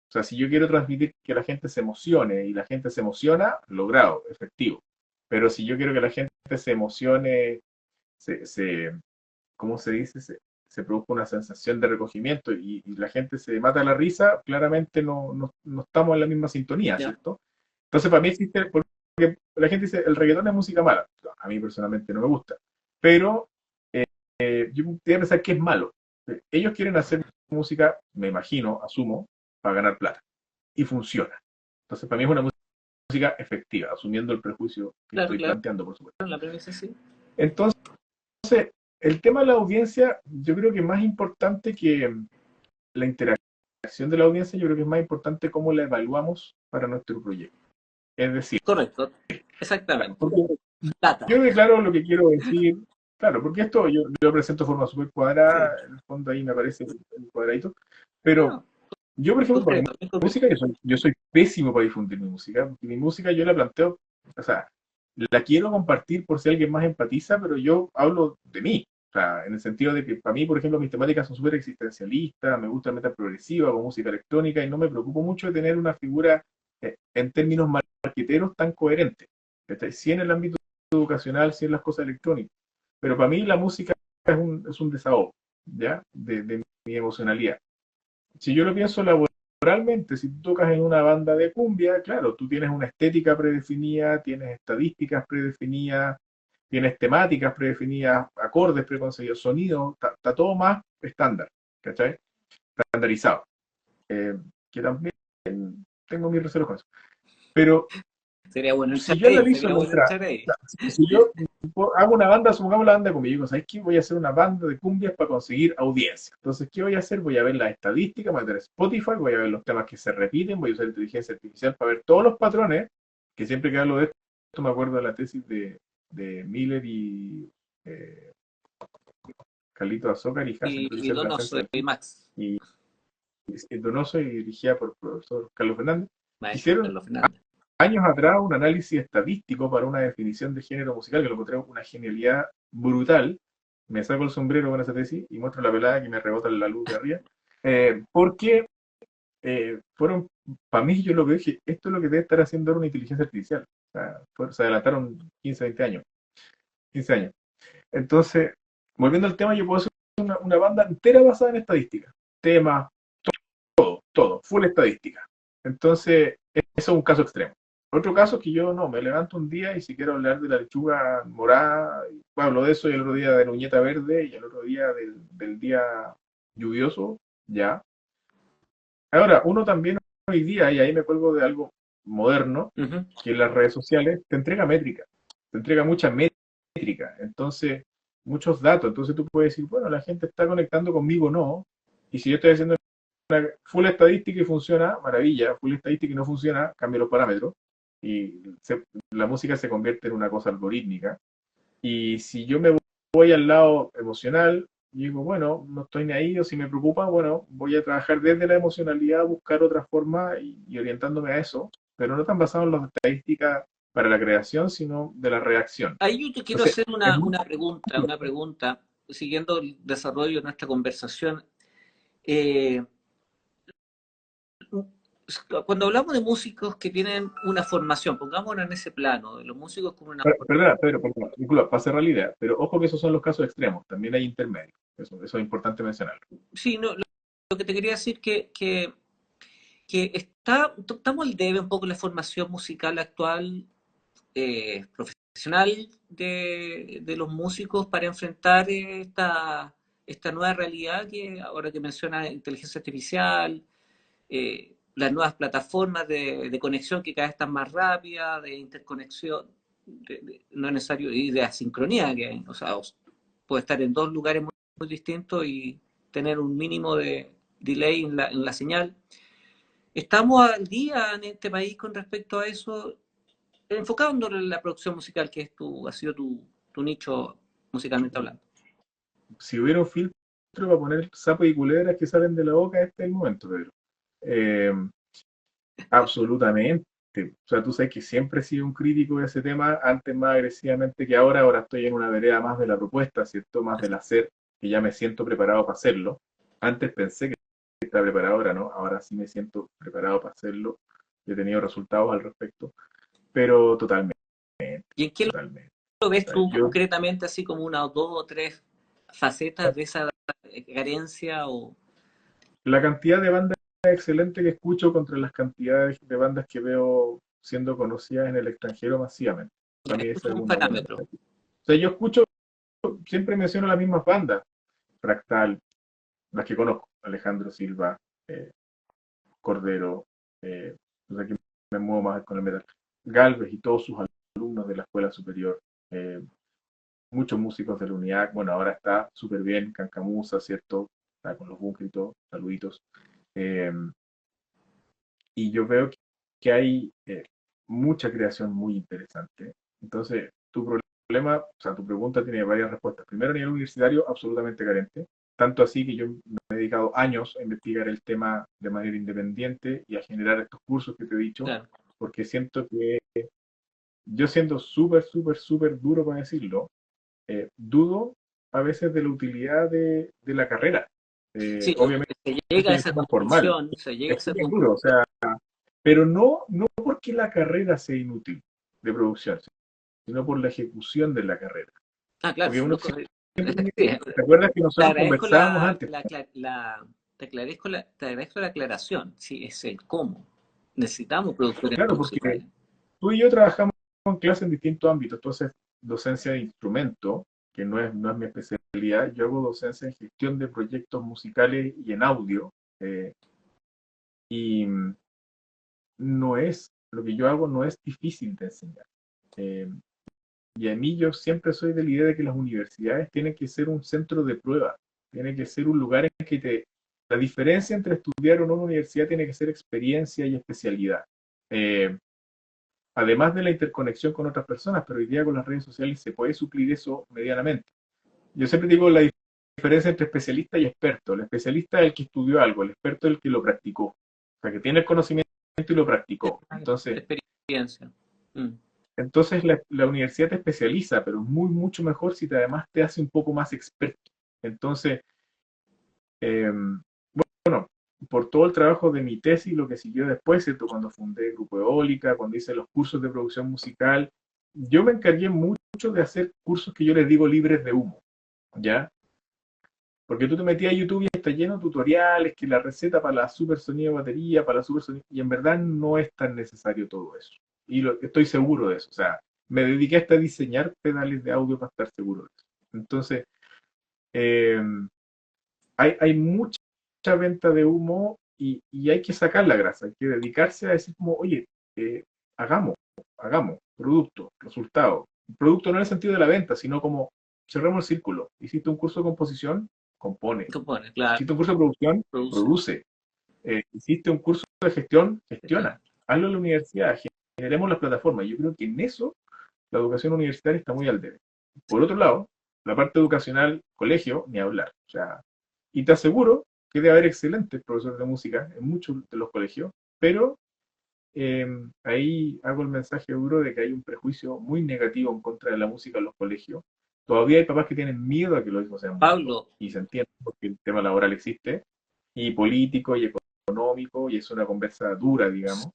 [SPEAKER 2] O sea, si yo quiero transmitir que la gente se emocione y la gente se emociona, logrado, efectivo. Pero si yo quiero que la gente se emocione, se ¿cómo se dice? Se produzca una sensación de recogimiento y la gente se mata la risa, claramente no estamos en la misma sintonía,
[SPEAKER 1] Ya.
[SPEAKER 2] ¿cierto? Entonces, para mí existe, porque la gente dice, el reggaetón es música mala. A mí personalmente no me gusta. Pero yo podría pensar que es malo. Ellos quieren hacer música, me imagino, asumo, para ganar plata. Y funciona. Entonces, para mí es una música efectiva, asumiendo el prejuicio que
[SPEAKER 1] Claro,
[SPEAKER 2] estoy
[SPEAKER 1] claro,
[SPEAKER 2] planteando, por supuesto.
[SPEAKER 1] la premisa sí.
[SPEAKER 2] Entonces, el tema de la audiencia, yo creo que es más importante la interacción de la audiencia, yo creo que es más importante cómo la evaluamos para nuestro proyecto. Es decir,
[SPEAKER 1] Correcto, exactamente.
[SPEAKER 2] porque
[SPEAKER 1] Data.
[SPEAKER 2] yo declaro lo que quiero decir, claro, porque esto yo lo presento de forma súper
[SPEAKER 1] Sí.
[SPEAKER 2] cuadrada, en el fondo ahí me aparece el cuadradito, pero
[SPEAKER 1] No,
[SPEAKER 2] yo, por ejemplo, para mi
[SPEAKER 1] concreto, bien concreto.
[SPEAKER 2] música, yo soy pésimo para difundir mi música, porque mi música yo la planteo, o sea, la quiero compartir por si alguien más empatiza, pero yo hablo de mí. O sea, en el sentido de que para mí, por ejemplo, mis temáticas son súper existencialistas, me gusta el metal progresiva con música electrónica y no me preocupo mucho de tener una figura en términos marqueteros tan coherente. ¿Cachai? Sí en el ámbito educacional, sí en las cosas electrónicas. Pero para mí la música es un desahogo, ¿ya? De mi emocionalidad. Si yo lo pienso laboralmente, si tú tocas en una banda de cumbia, claro, tú tienes una estética predefinida, tienes estadísticas predefinidas, tienes temáticas predefinidas, acordes preconcebidos, sonidos, está todo más estándar, ¿cachai? Estandarizado. Eh, que también tengo mis reservas con eso. Pero
[SPEAKER 1] Sería bueno
[SPEAKER 2] si
[SPEAKER 1] entrar
[SPEAKER 2] yo
[SPEAKER 1] ahí,
[SPEAKER 2] analizo
[SPEAKER 1] sería bueno
[SPEAKER 2] nuestra,
[SPEAKER 1] entrar ahí.
[SPEAKER 2] si yo hago una banda, supongamos la banda de cumbia, y digo, ¿sabes qué? Voy a hacer una banda de cumbias para conseguir audiencia. Entonces, ¿qué voy a hacer? Voy a ver las estadísticas, voy a ver Spotify, voy a ver los temas que se repiten, voy a usar inteligencia artificial para ver todos los patrones, que siempre que hablo de esto me acuerdo de la tesis de Miller y eh, Carlito Azócar y Haas,
[SPEAKER 1] Y
[SPEAKER 2] inteligencia de la
[SPEAKER 1] Donoso
[SPEAKER 2] esencia
[SPEAKER 1] y Max,
[SPEAKER 2] y Donoso y dirigida por el profesor Carlos Fernández,
[SPEAKER 1] maestro
[SPEAKER 2] hicieron
[SPEAKER 1] Carlos Fernández.
[SPEAKER 2] años atrás un análisis estadístico para una definición de género musical, que lo encontré una genialidad brutal. Me saco el sombrero con esa tesis y muestro la pelada que me rebota la luz de arriba. Porque fueron, para mí, yo lo que dije, esto es lo que debe estar haciendo ahora una inteligencia artificial. O sea, se adelantaron 15, 20 años, 15 años. Entonces, volviendo al tema, yo puedo hacer una banda entera basada en estadística. Temas, todo, full estadística. Entonces, eso es un caso extremo. Otro caso es que yo no, me levanto un día y si quiero hablar de la lechuga morada, hablo de eso y el otro día de la uñeta verde y el otro día del día lluvioso, ya. Ahora, uno también hoy día, y ahí me cuelgo de algo moderno,
[SPEAKER 1] Ujú.
[SPEAKER 2] que en las redes sociales te entrega métrica, te entrega mucha métrica, entonces, muchos datos, entonces tú puedes decir, bueno, la gente está conectando conmigo o no, y si yo estoy haciendo full estadística y funciona, maravilla, full estadística y no funciona, cambio los parámetros y la música se convierte en una cosa algorítmica. Y si yo me voy al lado emocional, y digo, bueno, no estoy ni ahí, o si me preocupa, bueno, voy a trabajar desde la emocionalidad, buscar otra forma y orientándome a eso, pero no tan basado en las estadísticas para la creación, sino de la reacción.
[SPEAKER 1] Ahí yo te quiero
[SPEAKER 2] Entonces,
[SPEAKER 1] hacer
[SPEAKER 2] es muy
[SPEAKER 1] una pregunta, siguiendo el desarrollo de nuestra conversación. Eh, Cuando hablamos de músicos que tienen una formación, pongámonos en ese plano, de los músicos con una
[SPEAKER 2] Perdona, Pedro, perdona, disculpa, para cerrar la idea, pero ojo que esos son los casos extremos, también hay intermedios, eso es importante mencionarlo.
[SPEAKER 1] sí, no, lo que te quería decir que estamos al debe un poco la formación musical actual, profesional de los músicos para enfrentar esta nueva realidad que ahora que menciona inteligencia artificial, las nuevas plataformas de conexión que cada vez están más rápidas, de interconexión, no es necesario, y de asincronía, que o sea, puede estar en dos lugares muy distintos y tener un mínimo de delay en la señal. ¿Estamos al día en este país con respecto a eso? Enfocándolo en la producción musical, que ha sido tu nicho musicalmente hablando.
[SPEAKER 2] Si hubiera un filtro para poner sapos y culebras que salen de la boca, este es el momento, Pedro. Eh, absolutamente. O sea, tú sabes que siempre he sido un crítico de ese tema, antes más agresivamente que ahora. Ahora estoy en una vereda más de la propuesta, ¿cierto? Más del hacer, que ya me siento preparado para hacerlo. Antes pensé que estaba preparado, ahora no. Ahora sí me siento preparado para hacerlo. He tenido resultados al respecto, pero totalmente,
[SPEAKER 1] ¿Y en qué
[SPEAKER 2] totalmente.
[SPEAKER 1] lo
[SPEAKER 2] O
[SPEAKER 1] ves
[SPEAKER 2] sea,
[SPEAKER 1] tú
[SPEAKER 2] yo,
[SPEAKER 1] concretamente, así como una o dos o tres facetas de esa carencia? O
[SPEAKER 2] la cantidad de bandas excelentes que escucho contra las cantidades de bandas que veo siendo conocidas en el extranjero masivamente.
[SPEAKER 1] ya,
[SPEAKER 2] Para mí ese
[SPEAKER 1] es
[SPEAKER 2] es
[SPEAKER 1] un
[SPEAKER 2] una buena
[SPEAKER 1] parámetro.
[SPEAKER 2] medida. O sea, yo escucho, siempre menciono las mismas bandas, Fractal, las que conozco, Alejandro Silva, eh, Cordero, o sea que me muevo más con el metal, Galvez y todos sus alumnos de la escuela superior, eh, muchos músicos de la unidad, bueno, ahora está súper bien, Cancamusa, ¿cierto? está con los bunkers y todo, saluditos. Eh, y yo veo que hay mucha creación muy interesante. Entonces, tu problema, o sea, tu pregunta tiene varias respuestas. Primero, a nivel universitario, absolutamente carente. Tanto así que yo me he dedicado años a investigar el tema de manera independiente y a generar estos cursos que te he dicho,
[SPEAKER 1] Claro.
[SPEAKER 2] porque siento que yo siendo súper, súper, súper duro para decirlo, dudo a veces de la utilidad de la carrera.
[SPEAKER 1] Sí,
[SPEAKER 2] Obviamente
[SPEAKER 1] se llega a
[SPEAKER 2] en el
[SPEAKER 1] esa
[SPEAKER 2] tema formal.
[SPEAKER 1] conclusión, se llega a
[SPEAKER 2] Es
[SPEAKER 1] esa
[SPEAKER 2] súper duro, o
[SPEAKER 1] conclusión.
[SPEAKER 2] sea, pero no porque la carrera sea inútil de producción, sino por la ejecución de la carrera.
[SPEAKER 1] Ah, claro,
[SPEAKER 2] Porque
[SPEAKER 1] son
[SPEAKER 2] uno
[SPEAKER 1] dos cosas.
[SPEAKER 2] siempre tiene
[SPEAKER 1] Sí,
[SPEAKER 2] ¿te acuerdas que
[SPEAKER 1] te
[SPEAKER 2] nosotros
[SPEAKER 1] agradezco
[SPEAKER 2] conversábamos antes?
[SPEAKER 1] te agradezco la aclaración. Sí, es el cómo. Necesitamos productores
[SPEAKER 2] Claro, porque
[SPEAKER 1] musicales.
[SPEAKER 2] tú y yo trabajamos en clase en distintos ámbitos. Entonces, docencia de instrumento, que no es mi especialidad, yo hago docencia en gestión de proyectos musicales y en audio. eh, y lo que yo hago no es difícil de enseñar. Eh, y a mí yo siempre soy de la idea de que las universidades tienen que ser un centro de prueba, tienen que ser un lugar en que la diferencia entre estudiar en una universidad tiene que ser experiencia y especialidad. Eh, Además de la interconexión con otras personas, pero hoy día con las redes sociales se puede suplir eso medianamente. Yo siempre digo la diferencia entre especialista y experto. El especialista es el que estudió algo, el experto es el que lo practicó. O sea, que tiene el conocimiento y lo practicó.
[SPEAKER 1] Experiencia. Mm.
[SPEAKER 2] Entonces la universidad te especializa, pero mucho mejor si además te hace un poco más experto. Entonces, eh, bueno, por todo el trabajo de mi tesis, lo que siguió después, ¿cierto? Cuando fundé Grupo Eólica, cuando hice los cursos de producción musical, yo me encargué mucho de hacer cursos que yo les digo libres de humo, ¿ya? Porque tú te metías a YouTube y está lleno de tutoriales, que la receta para la super sonido de batería, para la super sonido, y en verdad no es tan necesario todo eso. Y estoy seguro de eso. O sea, me dediqué hasta a diseñar pedales de audio para estar seguro de eso. Entonces, eh, hay mucha venta de humo y hay que sacar la grasa, hay que dedicarse a decir como, oye, eh, hagamos, hagamos, producto, resultado. Producto no en el sentido de la venta, sino como cerremos el círculo. Hiciste un curso de composición, compone.
[SPEAKER 1] Compone, claro,
[SPEAKER 2] Hiciste un curso de producción,
[SPEAKER 1] produce.
[SPEAKER 2] produce. Hiciste un curso de gestión,
[SPEAKER 1] Gestión.
[SPEAKER 2] gestiona. Hazlo en la universidad, generemos las plataformas. Yo creo que en eso la educación universitaria está muy al debe. Por otro lado, la parte educacional, colegio, ni hablar. O sea, y te aseguro que debe haber excelentes profesores de música en muchos de los colegios, pero ahí hago el mensaje duro de que hay un prejuicio muy negativo en contra de la música en los colegios. Todavía hay papás que tienen miedo a que los hijos sean músicos,
[SPEAKER 1] Pablo,
[SPEAKER 2] y se entiende porque el tema laboral existe, y político y económico, y es una conversa dura, digamos.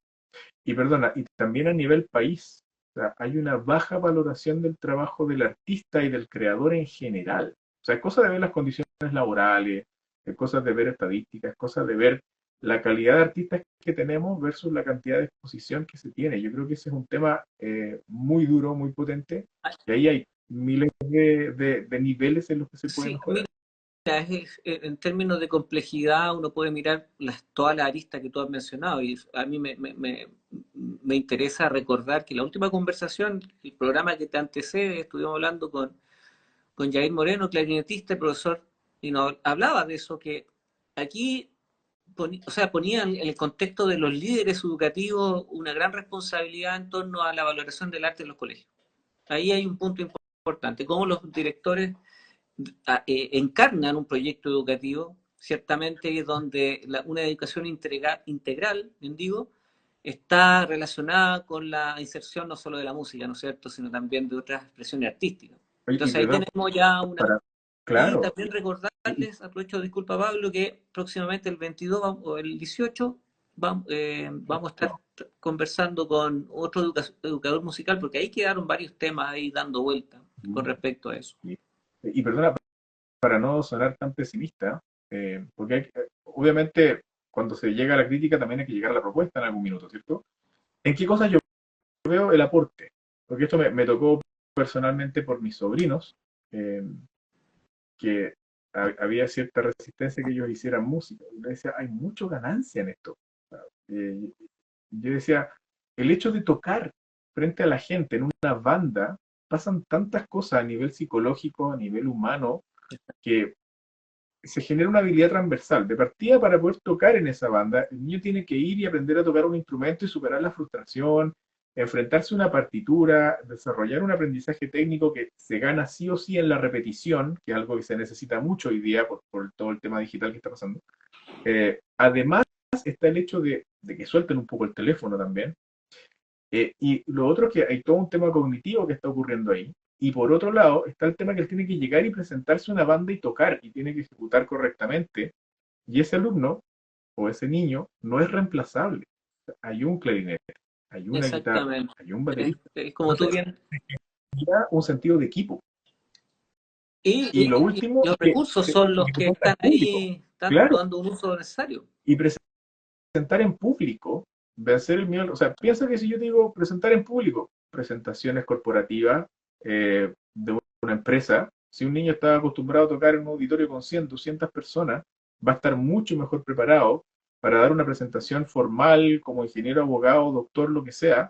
[SPEAKER 2] Y perdona, y también a nivel país, o sea, hay una baja valoración del trabajo del artista y del creador en general. O sea, es cosa de ver las condiciones laborales, es cosa de ver estadísticas, es cosa de ver la calidad de artistas que tenemos versus la cantidad de exposición que se tiene. Yo creo que ese es un tema muy duro, muy potente, y ahí hay miles de niveles en los que se puede
[SPEAKER 1] sí,
[SPEAKER 2] mejorar.
[SPEAKER 1] mira, en términos de complejidad uno puede mirar todas las aristas que tú has mencionado y a mí me interesa recordar que la última conversación, el programa que te antecede, estuvimos hablando con Jair Moreno, clarinetista, profesor, y nos hablaba de eso, que aquí o sea, ponían en el contexto de los líderes educativos una gran responsabilidad en torno a la valoración del arte en los colegios. Ahí hay un punto importante, cómo los directores encarnan un proyecto educativo, ciertamente es donde una educación integral, bien digo, está relacionada con la inserción no solo de la música, ¿no es cierto?, sino también de otras expresiones artísticas.
[SPEAKER 2] Oye, y
[SPEAKER 1] Entonces ahí
[SPEAKER 2] perdón,
[SPEAKER 1] tenemos ya una...
[SPEAKER 2] para,
[SPEAKER 1] Y
[SPEAKER 2] claro,
[SPEAKER 1] también
[SPEAKER 2] y,
[SPEAKER 1] recordarles, aprovecho, disculpa Pablo, que próximamente el 22 o el 18 vamos a estar conversando con otro educador musical, porque ahí quedaron varios temas ahí dando vuelta con respecto a eso.
[SPEAKER 2] y perdona, para no sonar tan pesimista, porque obviamente cuando se llega a la crítica también hay que llegar a la propuesta en algún minuto, ¿cierto? ¿En qué cosas yo veo el aporte? Porque esto me tocó personalmente por mis sobrinos, eh, que había cierta resistencia que ellos hicieran música. Y yo decía, hay mucha ganancia en esto. Eh, yo decía, el hecho de tocar frente a la gente en una banda, pasan tantas cosas a nivel psicológico, a nivel humano, que se genera una habilidad transversal. De partida, para poder tocar en esa banda, el niño tiene que ir y aprender a tocar un instrumento y superar la frustración, enfrentarse a una partitura, desarrollar un aprendizaje técnico que se gana sí o sí en la repetición, que es algo que se necesita mucho hoy día por todo el tema digital que está pasando. Además, está el hecho de que suelten un poco el teléfono también. Y lo otro es que hay todo un tema cognitivo que está ocurriendo ahí. Y por otro lado, está el tema que él tiene que llegar y presentarse a una banda y tocar, y tiene que ejecutar correctamente. Y ese alumno o ese niño no es reemplazable. Hay un clarinete, hay una guitarra,
[SPEAKER 1] Exactamente.
[SPEAKER 2] hay un baterista.
[SPEAKER 1] Como tú
[SPEAKER 2] Entonces,
[SPEAKER 1] bien.
[SPEAKER 2] da un sentido de equipo.
[SPEAKER 1] Y,
[SPEAKER 2] Y lo
[SPEAKER 1] y
[SPEAKER 2] último
[SPEAKER 1] los
[SPEAKER 2] es que
[SPEAKER 1] recursos son los
[SPEAKER 2] se
[SPEAKER 1] que
[SPEAKER 2] presenta en
[SPEAKER 1] están
[SPEAKER 2] público.
[SPEAKER 1] ahí, están
[SPEAKER 2] Claro,
[SPEAKER 1] dando un uso necesario.
[SPEAKER 2] y presentar en público, vencer el miedo. O sea, piensa que si yo digo presentar en público, presentaciones corporativas de una empresa, si un niño está acostumbrado a tocar en un auditorio con 100, 200 personas, va a estar mucho mejor preparado para dar una presentación formal como ingeniero, abogado, doctor, lo que sea.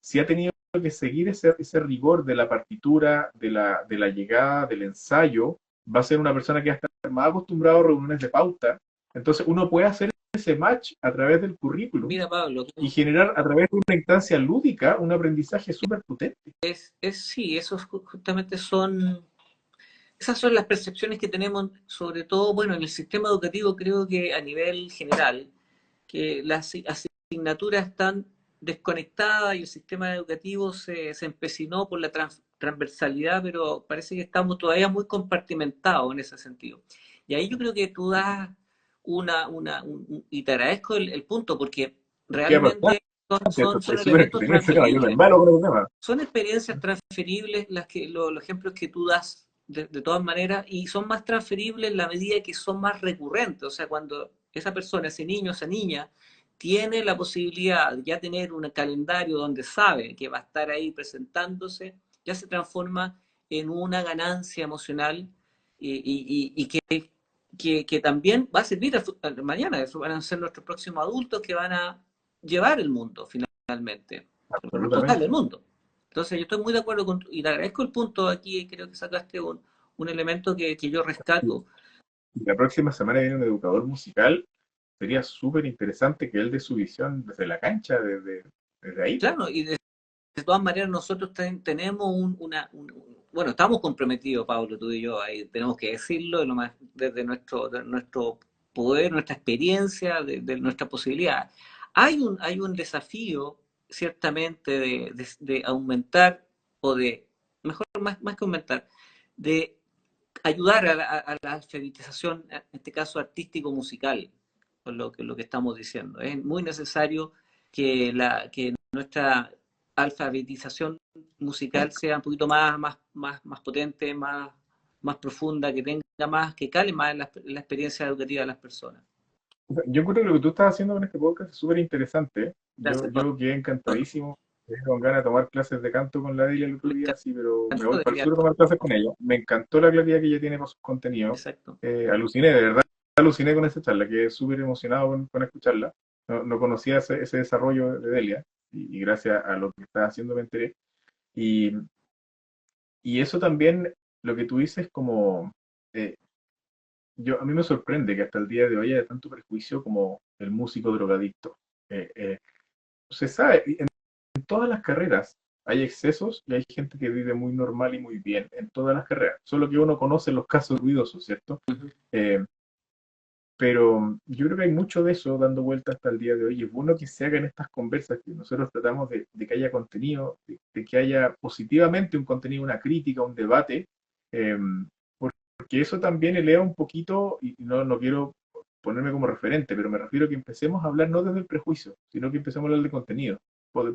[SPEAKER 2] Si ha tenido que seguir ese rigor de la partitura, de la llegada, del ensayo, va a ser una persona que va a estar más acostumbrado a reuniones de pauta. Entonces uno puede hacer ese match a través del currículum
[SPEAKER 1] Mira, Pablo,
[SPEAKER 2] y generar a través de una instancia lúdica un aprendizaje súper potente.
[SPEAKER 1] sí, esos justamente son, esas son las percepciones que tenemos, sobre todo, bueno, en el sistema educativo creo que a nivel general, que las asignaturas están desconectadas y el sistema educativo se empecinó por la transversalidad, pero parece que estamos todavía muy compartimentados en ese sentido. Y ahí yo creo que tú das y te agradezco el punto, porque
[SPEAKER 2] Qué bastante,
[SPEAKER 1] realmente
[SPEAKER 2] esto
[SPEAKER 1] son
[SPEAKER 2] fue súper
[SPEAKER 1] elementos
[SPEAKER 2] entretenido ese tema, yo soy
[SPEAKER 1] transferibles.
[SPEAKER 2] malo con ese tema.
[SPEAKER 1] Son experiencias transferibles los ejemplos que tú das de todas maneras y son más transferibles en la medida que son más recurrentes. O sea, cuando esa persona, ese niño, esa niña, tiene la posibilidad de ya tener un calendario donde sabe que va a estar ahí presentándose, ya se transforma en una ganancia emocional y que también va a servir mañana. Eso van a ser nuestros próximos adultos que van a llevar el mundo finalmente, los responsables del
[SPEAKER 2] Absolutamente.
[SPEAKER 1] mundo. Entonces, yo estoy muy de acuerdo con, y te agradezco el punto aquí, creo que sacaste un elemento que yo rescato.
[SPEAKER 2] Y la próxima semana viene un educador musical, sería súper interesante que él dé su visión desde la cancha, desde ahí.
[SPEAKER 1] Claro, y de todas maneras nosotros tenemos bueno, estamos comprometidos, Pablo, tú y yo, ahí tenemos que decirlo desde nuestro poder, nuestra experiencia, de nuestra posibilidad. Hay un desafío, ciertamente, de aumentar o mejor, más que aumentar, de ayudar a la alfabetización, en este caso artístico-musical, por lo que estamos diciendo. Es muy necesario que nuestra alfabetización musical sea un poquito más potente, más profunda, que cale más en la experiencia educativa de las personas.
[SPEAKER 2] O sea, yo creo que lo que tú estás haciendo con este podcast es súper interesante. Yo,
[SPEAKER 1] Gracias,
[SPEAKER 2] yo quedé
[SPEAKER 1] Pablo.
[SPEAKER 2] encantadísimo. Quedé con ganas de tomar clases de canto con la Delia el otro
[SPEAKER 1] Me
[SPEAKER 2] día, sí, pero me voy
[SPEAKER 1] encantó,
[SPEAKER 2] para el sur a tomar clases con ella. Me encantó la claridad que ella tiene para sus contenidos.
[SPEAKER 1] exacto.
[SPEAKER 2] Aluciné, de verdad, aluciné con esa charla. Quedé súper emocionado con escucharla. No conocía ese desarrollo de Delia y gracias a lo que está haciendo me enteré. Y, y eso también, lo que tú dices, como eh, a mí me sorprende que hasta el día de hoy haya tanto prejuicio como el músico drogadicto. Eh, eh, Se sabe, en todas las carreras hay excesos y hay gente que vive muy normal y muy bien en todas las carreras, solo que uno conoce los casos ruidosos, ¿cierto?
[SPEAKER 1] Ujú.
[SPEAKER 2] Eh, pero yo creo que hay mucho de eso dando vuelta hasta el día de hoy. Es bueno que se hagan estas conversas, que nosotros tratamos de que haya contenido, de que haya positivamente un contenido, una crítica, un debate, eh, porque eso también eleva un poquito, y no quiero ponerme como referente, pero me refiero a que empecemos a hablar no desde el prejuicio, sino que empecemos a hablar de contenido.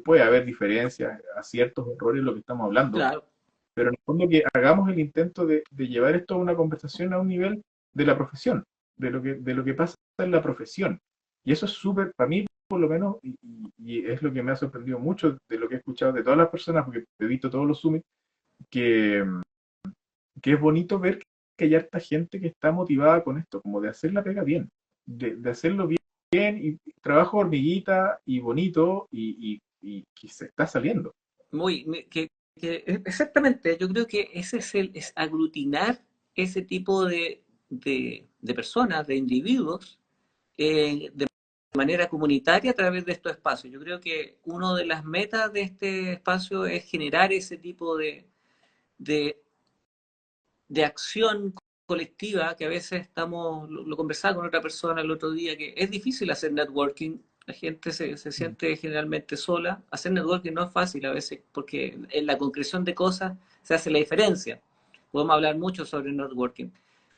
[SPEAKER 2] Puede haber diferencias, aciertos, errores en lo que estamos hablando,
[SPEAKER 1] Claro,
[SPEAKER 2] pero en el fondo que hagamos el intento de llevar esto a una conversación a un nivel de la profesión, de lo que pasa en la profesión. Y eso es súper, para mí por lo menos, y es lo que me ha sorprendido mucho de lo que he escuchado de todas las personas, porque he visto todos los Zoom, que, que es bonito ver que hay harta gente que está motivada con esto, como de hacer la pega bien, de hacerlo bien y trabajo hormiguita y bonito y que se está saliendo.
[SPEAKER 1] exactamente, yo creo que ese es aglutinar ese tipo de personas, de individuos, de manera comunitaria a través de estos espacios. Yo creo que una de las metas de este espacio es generar ese tipo de, de acción colectiva que a veces estamos, lo conversaba con otra persona el otro día, que es difícil hacer networking, la gente se siente generalmente sola, hacer networking no es fácil a veces porque en la concreción de cosas se hace la diferencia. Podemos hablar mucho sobre networking.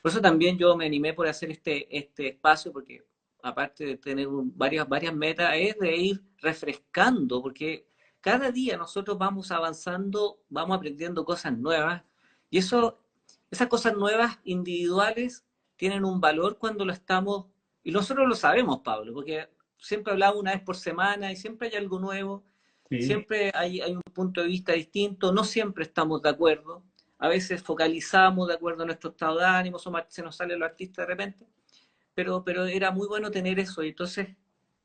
[SPEAKER 1] Por eso también yo me animé por hacer este espacio, porque aparte de tener varias metas, es de ir refrescando, porque cada día nosotros vamos avanzando, vamos aprendiendo cosas nuevas, y esas cosas nuevas individuales tienen un valor cuando lo estamos, y nosotros lo sabemos, Pablo, porque siempre hablamos una vez por semana y siempre hay algo nuevo,
[SPEAKER 2] Sí,
[SPEAKER 1] siempre hay un punto de vista distinto, no siempre estamos de acuerdo, a veces focalizamos de acuerdo a nuestro estado de ánimo, se nos sale lo artista de repente, pero era muy bueno tener eso, y entonces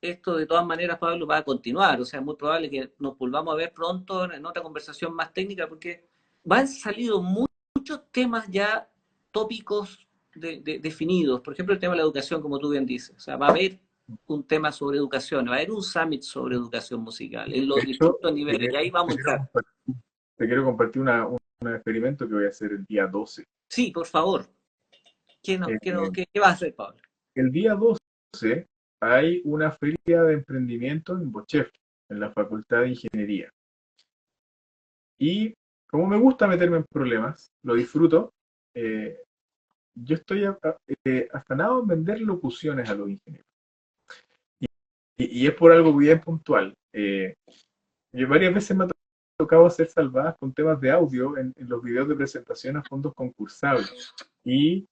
[SPEAKER 1] esto de todas maneras, Pablo, va a continuar, o sea, es muy probable que nos volvamos a ver pronto en otra conversación más técnica, porque van salido muchos temas ya tópicos definidos, por ejemplo, el tema de la educación, como tú bien dices, o sea, va a haber un tema sobre educación, va a haber un summit sobre educación musical en
[SPEAKER 2] de
[SPEAKER 1] los
[SPEAKER 2] hecho,
[SPEAKER 1] distintos niveles, y ahí vamos a entrar.
[SPEAKER 2] te quiero compartir un experimento que voy a hacer el día 12.
[SPEAKER 1] Sí, por favor, ¿qué, no,
[SPEAKER 2] Eh,
[SPEAKER 1] qué, no, qué, qué va a hacer, Pablo?
[SPEAKER 2] el día 12 hay una feria de emprendimiento en Bochef, en la Facultad de Ingeniería. Y como me gusta meterme en problemas, lo disfruto, eh, yo estoy afanado en vender locuciones a los ingenieros. Y es por algo bien puntual. Yo varias veces me ha tocado hacer salvadas con temas de audio en los videos de presentación a fondos concursables. Y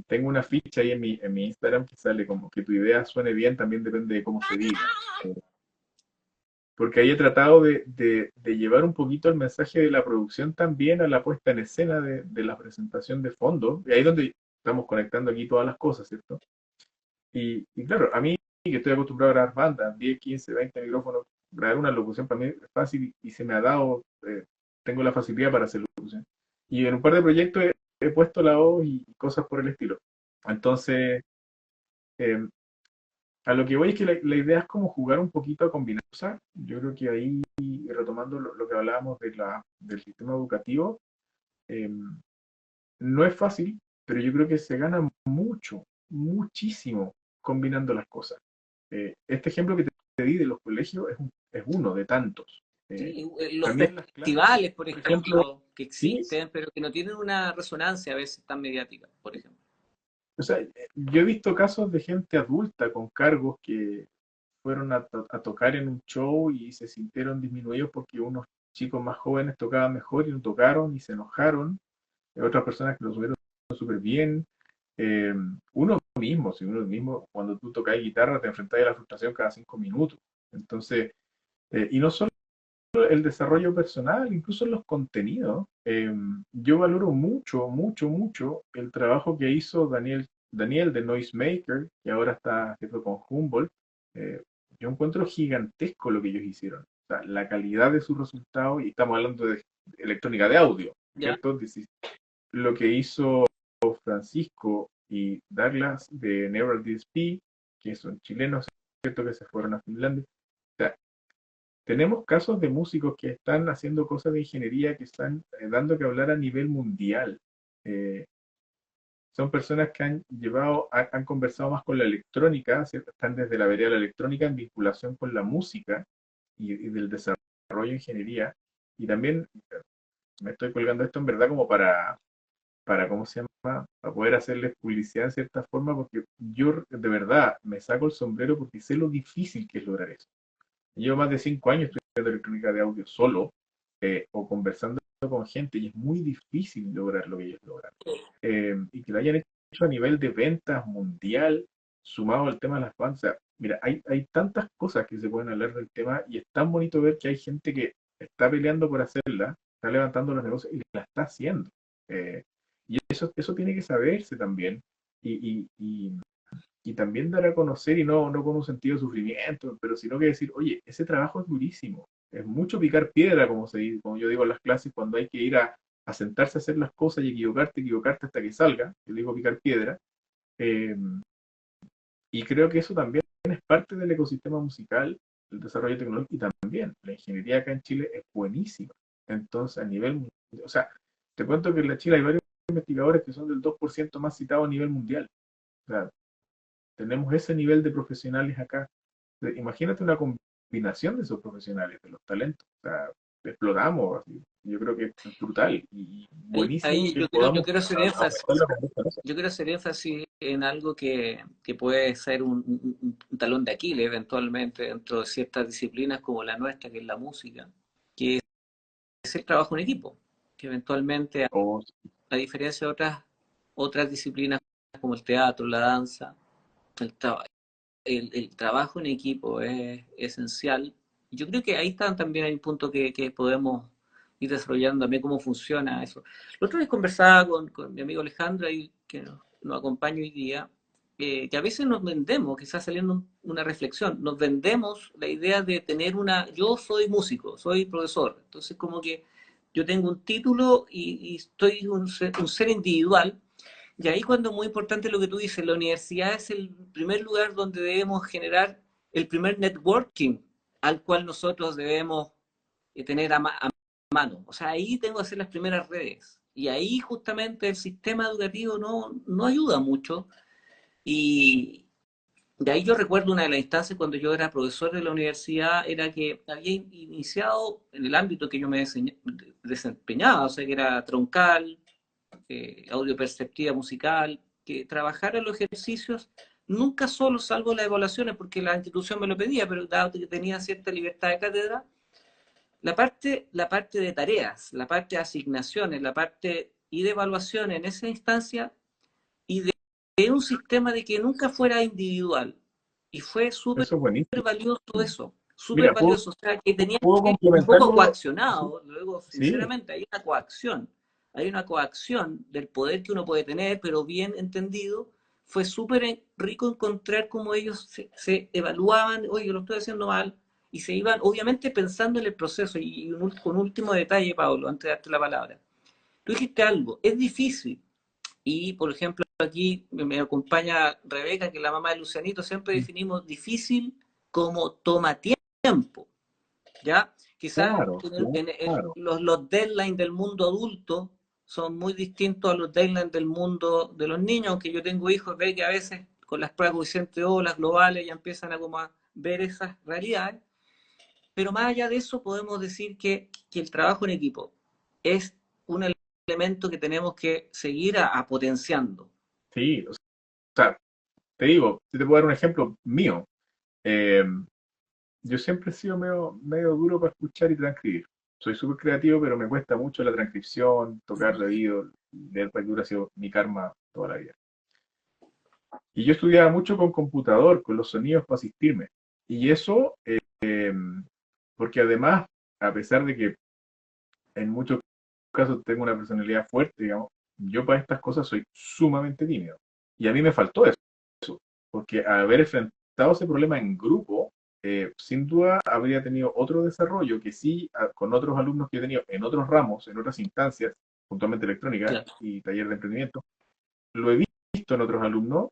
[SPEAKER 2] tengo una ficha ahí en mi Instagram que sale como que tu idea suene bien, también depende de cómo se diga. Eh, Porque ahí he tratado de llevar un poquito el mensaje de la producción también a la puesta en escena de la presentación de fondo. Y ahí es donde estamos conectando aquí todas las cosas, ¿cierto? Y claro, a mí que estoy acostumbrado a grabar bandas, 10, 15, 20 micrófonos, grabar una locución para mí es fácil y se me ha dado, tengo la facilidad para hacer locución. Y en un par de proyectos he puesto la voz y cosas por el estilo. Entonces, eh, a lo que voy es que la idea es como jugar un poquito a combinar cosas. Yo creo que ahí, retomando lo que hablábamos del sistema educativo, eh, no es fácil, pero yo creo que se gana mucho, muchísimo combinando las cosas. Este ejemplo que te di de los colegios es uno de tantos. Eh,
[SPEAKER 1] Sí, los
[SPEAKER 2] también las clases,
[SPEAKER 1] festivales, por
[SPEAKER 2] por ejemplo,
[SPEAKER 1] ejemplo, que
[SPEAKER 2] sí,
[SPEAKER 1] existen, pero que no tienen una resonancia a veces tan mediática, por ejemplo.
[SPEAKER 2] o sea, yo he visto casos de gente adulta con cargos que fueron a tocar en un show y se sintieron disminuidos porque unos chicos más jóvenes tocaban mejor y no tocaron y se enojaron. Otras personas que lo subieron súper bien. Eh, uno mismo, si uno mismo, cuando tú tocas guitarra, te enfrentas a la frustración cada 5 minutos. Entonces, y no solo el desarrollo personal, incluso en los contenidos. Yo valoro mucho, mucho, mucho el trabajo que hizo Daniel de Noisemaker, que ahora está haciendo con Humboldt. Eh, yo encuentro gigantesco lo que ellos hicieron. O sea, la calidad de sus resultados, y estamos hablando de electrónica de audio,
[SPEAKER 1] ¿Ya?
[SPEAKER 2] ¿cierto? Lo que hizo Francisco y Douglas de Neural DSP, que son chilenos, ¿cierto? Que se fueron a Finlandia. O sea, tenemos casos de músicos que están haciendo cosas de ingeniería que están dando que hablar a nivel mundial. Eh, Son personas que han conversado más con la electrónica, ¿cierto? Están desde la vereda de la electrónica en vinculación con la música y del desarrollo de ingeniería. Y también me estoy colgando esto en verdad como para, ¿cómo se llama? Para poder hacerles publicidad en cierta forma, porque yo de verdad me saco el sombrero porque sé lo difícil que es lograr eso. Llevo más de 5 años estudiando electrónica de audio solo, o conversando con gente, y es muy difícil lograr lo que ellos logran. Y que lo hayan hecho a nivel de ventas mundial, sumado al tema de las bandas. O sea, mira, hay tantas cosas que se pueden hablar del tema, y es tan bonito ver que hay gente que está peleando por hacerla, está levantando los negocios y la está haciendo. Eh, y eso tiene que saberse también. Y también dar a conocer, y no con un sentido de sufrimiento, pero sino que decir, oye, ese trabajo es durísimo, es mucho picar piedra, como yo digo en las clases, cuando hay que ir a sentarse a hacer las cosas y equivocarte hasta que salga, yo digo picar piedra, eh, y creo que eso también es parte del ecosistema musical, el desarrollo tecnológico y también la ingeniería acá en Chile es buenísima. Entonces, a nivel mundial, o sea, te cuento que en la Chile hay varios investigadores que son del 2% más citados a nivel mundial. O sea, tenemos ese nivel de profesionales acá. Imagínate una combinación de esos profesionales, de los talentos. O sea, exploramos. Así. Yo creo que es brutal y buenísimo
[SPEAKER 1] Ahí
[SPEAKER 2] que
[SPEAKER 1] yo
[SPEAKER 2] podamos
[SPEAKER 1] quiero hacer énfasis.
[SPEAKER 2] aumentar la conversación.
[SPEAKER 1] Yo quiero hacer énfasis en algo que puede ser un talón de Aquiles eventualmente dentro de ciertas disciplinas como la nuestra, que es la música, que es el trabajo en equipo, que eventualmente,
[SPEAKER 2] Oh,
[SPEAKER 1] a diferencia de otras disciplinas como el teatro, la danza, el, tra- el trabajo en equipo es esencial. Yo creo que ahí está también hay un punto que podemos ir desarrollando también cómo funciona eso. La otra vez conversaba con mi amigo Alejandro, ahí, que nos acompaña hoy día, que a veces nos vendemos, quizás saliendo una reflexión, nos vendemos la idea de tener yo soy músico, soy profesor, entonces como que yo tengo un título y estoy un ser individual y ahí cuando es muy importante lo que tú dices, la universidad es el primer lugar donde debemos generar el primer networking al cual nosotros debemos tener a mano. O sea, ahí tengo que hacer las primeras redes. Y ahí justamente el sistema educativo no ayuda mucho. Y de ahí yo recuerdo una de las instancias cuando yo era profesor de la universidad, era que había iniciado en el ámbito que yo me desempeñaba, o sea, que era troncal, audio perceptiva musical, que trabajara los ejercicios, nunca solo salvo las evaluaciones, porque la institución me lo pedía, pero dado que tenía cierta libertad de cátedra, la parte de tareas, la parte de asignaciones, la parte y de evaluación en esa instancia, y de un sistema de que nunca fuera individual. Y fue súper
[SPEAKER 2] eso es buenísimo.
[SPEAKER 1] valioso eso, súper
[SPEAKER 2] Mira,
[SPEAKER 1] valioso. O sea, que tenía
[SPEAKER 2] puedo
[SPEAKER 1] que ser un poco
[SPEAKER 2] complementarlo. Sí,
[SPEAKER 1] coaccionado. Luego,
[SPEAKER 2] sí,
[SPEAKER 1] sinceramente, hay una coacción. Hay una coacción del poder que uno puede tener, pero bien entendido. Fue súper rico encontrar cómo ellos se evaluaban, oye, lo estoy haciendo mal, y se iban, obviamente, pensando en el proceso. Y con último detalle, Pablo, antes de darte la palabra. Tú dijiste algo, es difícil, y, por ejemplo, aquí me acompaña Rebeca, que es la mamá de Lucianito, siempre definimos difícil como toma tiempo, ¿ya? Quizás
[SPEAKER 2] claro, claro.
[SPEAKER 1] los deadlines del mundo adulto son muy distintos a los deadlines del mundo de los niños, aunque yo tengo hijos, ve que a veces con las pruebas coeficientes O, las globales, ya empiezan a como a ver esas realidades, pero más allá de eso podemos decir que el trabajo en equipo es un elemento que tenemos que seguir potenciando.
[SPEAKER 2] Sí, o sea, te digo, si te puedo dar un ejemplo mío. Eh, yo siempre he sido medio duro para escuchar y transcribir. Soy súper creativo, pero me cuesta mucho la transcripción, tocar de oído, leer partitura ha sido mi karma toda la vida. Y yo estudiaba mucho con computador, con los sonidos para asistirme. Y eso, porque además, a pesar de que en muchos casos tengo una personalidad fuerte, digamos, yo para estas cosas soy sumamente tímido. Y a mí me faltó eso, porque al haber enfrentado ese problema en grupo, sin duda habría tenido otro desarrollo que sí, con otros alumnos que he tenido en otros ramos, en otras instancias, puntualmente electrónica
[SPEAKER 1] Claro.
[SPEAKER 2] y taller de emprendimiento, lo he visto en otros alumnos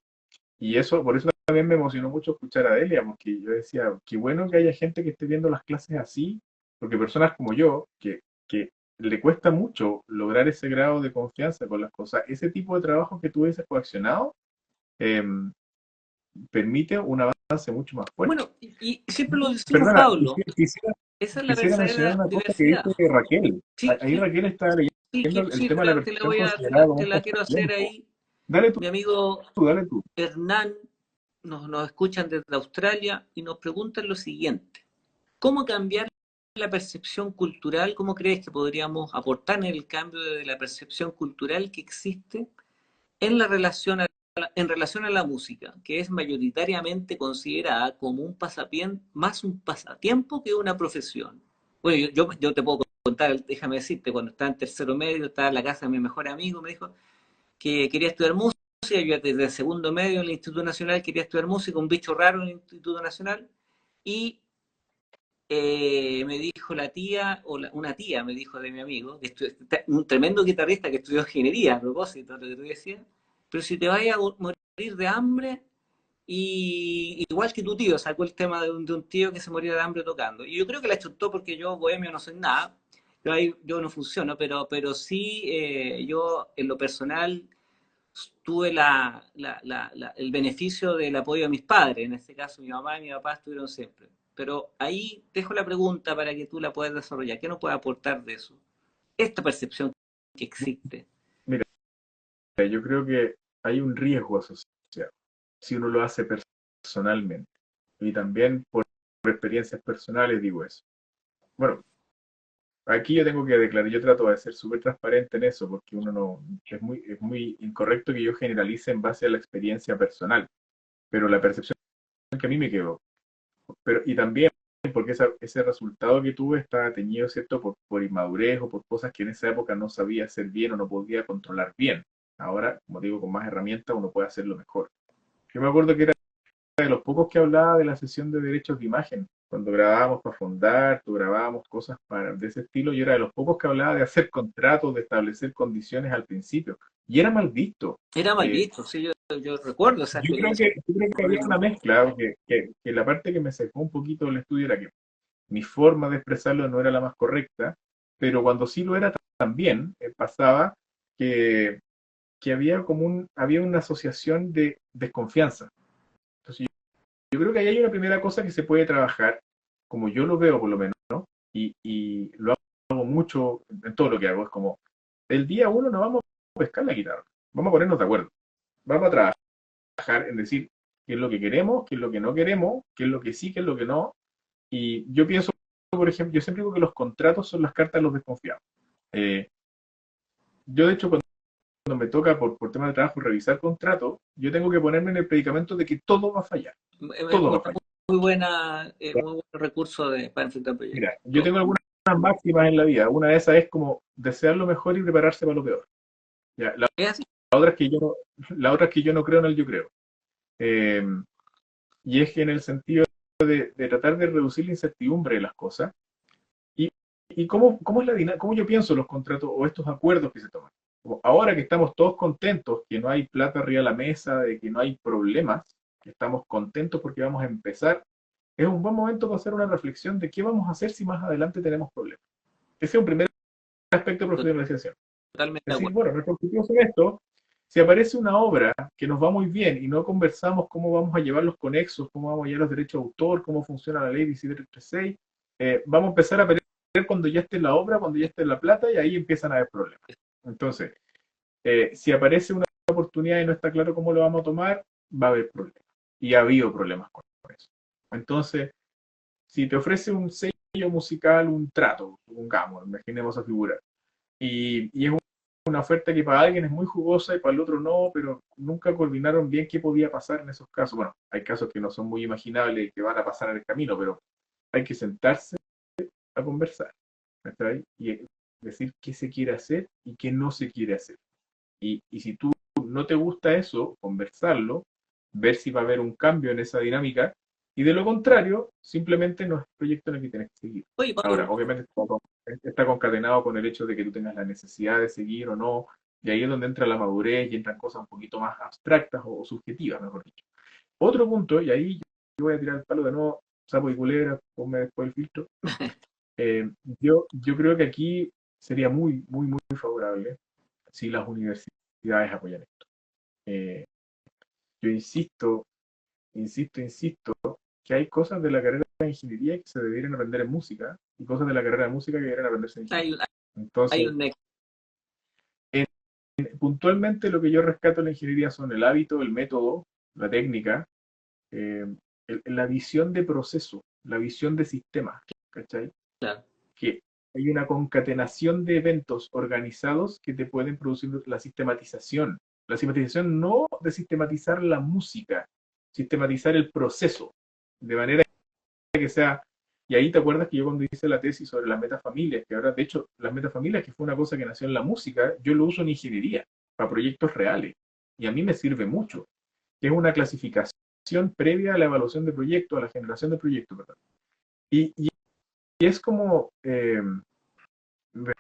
[SPEAKER 2] y eso, por eso también me emocionó mucho escuchar a Delia, porque yo decía, qué bueno que haya gente que esté viendo las clases así, porque personas como yo, que le cuesta mucho lograr ese grado de confianza con las cosas, ese tipo de trabajo que tú dices coaccionado, eh, permite un avance mucho más fuerte.
[SPEAKER 1] Bueno, y siempre lo decimos,
[SPEAKER 2] Perdona,
[SPEAKER 1] Pablo, esa es la
[SPEAKER 2] quisiera mencionar
[SPEAKER 1] verdadera
[SPEAKER 2] una cosa que
[SPEAKER 1] diversidad.
[SPEAKER 2] dice Raquel.
[SPEAKER 1] Sí,
[SPEAKER 2] Ahí
[SPEAKER 1] sí,
[SPEAKER 2] Raquel está
[SPEAKER 1] sí,
[SPEAKER 2] leyendo el
[SPEAKER 1] sí,
[SPEAKER 2] tema de la
[SPEAKER 1] te la
[SPEAKER 2] perfección
[SPEAKER 1] voy a,
[SPEAKER 2] considerada como
[SPEAKER 1] te
[SPEAKER 2] un
[SPEAKER 1] la quiero hacer
[SPEAKER 2] pasatiempo.
[SPEAKER 1] ahí.
[SPEAKER 2] Dale
[SPEAKER 1] Mi amigo
[SPEAKER 2] tú, dale tú.
[SPEAKER 1] Hernán nos escuchan desde Australia y nos preguntan lo siguiente: ¿cómo cambiar la percepción cultural? ¿Cómo crees que podríamos aportar en el cambio de la percepción cultural que existe en relación a la música, que es mayoritariamente considerada como un pasatiempo, más un pasatiempo que una profesión? Bueno, yo te puedo contar, déjame decirte, cuando estaba en tercero medio, estaba en la casa de mi mejor amigo, me dijo que quería estudiar música, yo desde el segundo medio en el Instituto Nacional quería estudiar música, un bicho raro en el Instituto Nacional, y me dijo la tía, una tía me dijo de mi amigo, un tremendo guitarrista que estudió ingeniería, a propósito de lo que tú decías, pero si te vayas a morir de hambre, y igual que tu tío, sacó el tema de un tío que se moría de hambre tocando. Y yo creo que la chuntó porque yo, bohemio, no soy nada, yo no funciono, pero sí yo en lo personal tuve el beneficio del apoyo de mis padres, en este caso mi mamá y mi papá estuvieron siempre. Pero ahí dejo la pregunta para que tú la puedas desarrollar. ¿Qué nos puede aportar de eso? Esta percepción que existe.
[SPEAKER 2] Mira, yo creo que hay un riesgo asociado si uno lo hace personalmente. Y también por experiencias personales digo eso. Bueno, aquí yo tengo que declarar, yo trato de ser súper transparente en eso, porque uno no, es muy incorrecto que yo generalice en base a la experiencia personal, pero la percepción que a mí me quedó, pero, y también porque ese resultado que tuve estaba teñido, ¿cierto?, por inmadurez o por cosas que en esa época no sabía hacer bien o no podía controlar bien. Ahora, como digo, con más herramientas uno puede hacerlo mejor. Yo me acuerdo que era de los pocos que hablaba de la sesión de derechos de imagen. Cuando grabábamos para Fondar, tú grabábamos cosas de ese estilo, yo era de los pocos que hablaba de hacer contratos, de establecer condiciones al principio. Y era mal visto.
[SPEAKER 1] Era mal
[SPEAKER 2] Eh,
[SPEAKER 1] visto, sí, yo recuerdo esa experiencia.
[SPEAKER 2] yo creo que había una mezcla, que la parte que me sacó un poquito del estudio era que mi forma de expresarlo no era la más correcta, pero cuando sí lo era también, pasaba que, que había había una asociación de desconfianza. Entonces yo creo que ahí hay una primera cosa que se puede trabajar, como yo lo veo por lo menos, ¿no? Y lo hago mucho en todo lo que hago, es como, el día uno no vamos a pescar la guitarra, vamos a ponernos de acuerdo, vamos a trabajar en decir qué es lo que queremos, qué es lo que no queremos, qué es lo que sí, qué es lo que no, y yo pienso, por ejemplo, yo siempre digo que los contratos son las cartas de los desconfiados. Eh, yo de hecho cuando me toca por tema de trabajo revisar contratos, yo tengo que ponerme en el predicamento de que todo va a fallar, todo va a fallar.
[SPEAKER 1] Muy buena, muy buen recurso para enfrentar proyectos.
[SPEAKER 2] Mira, yo tengo algunas máximas en la vida. Una de esas es como desear lo mejor y prepararse para lo peor. Ya,
[SPEAKER 1] Es así.
[SPEAKER 2] la otra es que yo no, la otra es que yo no creo en el yo creo. Eh, y es que en el sentido de tratar de reducir la incertidumbre de las cosas. Y, y cómo es la dinámica, cómo yo pienso los contratos o estos acuerdos que se toman. Como ahora que estamos todos contentos, que no hay plata arriba de la mesa, de que no hay problemas, que estamos contentos porque vamos a empezar, es un buen momento para hacer una reflexión de qué vamos a hacer si más adelante tenemos problemas. Ese es un primer aspecto de profesionalización.
[SPEAKER 1] Totalmente de
[SPEAKER 2] Es decir,
[SPEAKER 1] acuerdo.
[SPEAKER 2] bueno, nuestro objetivo es esto. Si aparece una obra que nos va muy bien y no conversamos cómo vamos a llevar los conexos, cómo vamos a llevar los derechos de autor, cómo funciona la ley 1736, vamos a empezar a pelear cuando ya esté la obra, cuando ya esté la plata, y ahí empiezan a haber problemas. Entonces, si aparece una oportunidad y no está claro cómo lo vamos a tomar, va a haber problemas. Y ha habido problemas con eso. Entonces, si te ofrece un sello musical, un trato, pongamos, imaginemos esa figura, y es una oferta que para alguien es muy jugosa y para el otro no, pero nunca coordinaron bien qué podía pasar en esos casos. Bueno, hay casos que no son muy imaginables y que van a pasar en el camino, pero hay que sentarse a conversar, ¿está? Y decir qué se quiere hacer y qué no se quiere hacer. Y si tú no te gusta eso, conversarlo, ver si va a haber un cambio en esa dinámica, y de lo contrario, simplemente no es el proyecto en el que tienes que seguir.
[SPEAKER 1] Oye,
[SPEAKER 2] Ahora,
[SPEAKER 1] Pablo,
[SPEAKER 2] obviamente está concatenado con el hecho de que tú tengas la necesidad de seguir o no, y ahí es donde entra la madurez y entran cosas un poquito más abstractas o subjetivas, mejor dicho. Otro punto, y ahí yo voy a tirar el palo de nuevo, sapo y culebra, ponme después el filtro. Yo creo que aquí sería muy favorable si las universidades apoyan esto. Eh, yo insisto, que hay cosas de la carrera de ingeniería que se deberían aprender en música y cosas de la carrera de música que deberían aprenderse en
[SPEAKER 1] hay,
[SPEAKER 2] ingeniería.
[SPEAKER 1] hay
[SPEAKER 2] Entonces,
[SPEAKER 1] un nexo.
[SPEAKER 2] puntualmente lo que yo rescato en la ingeniería son el hábito, el método, la técnica, eh, la visión de proceso, la visión de sistema, ¿cachai?
[SPEAKER 1] Claro.
[SPEAKER 2] Que hay una concatenación de eventos organizados que te pueden producir la sistematización. La sistematización no de sistematizar la música, sistematizar el proceso, de manera que sea, y ahí te acuerdas que yo cuando hice la tesis sobre las metafamilias, que ahora de hecho las metafamilias, que fue una cosa que nació en la música, yo lo uso en ingeniería, para proyectos reales, y a mí me sirve mucho, que es una clasificación previa a la evaluación de proyectos, a la generación de proyectos, ¿verdad? Y es como, me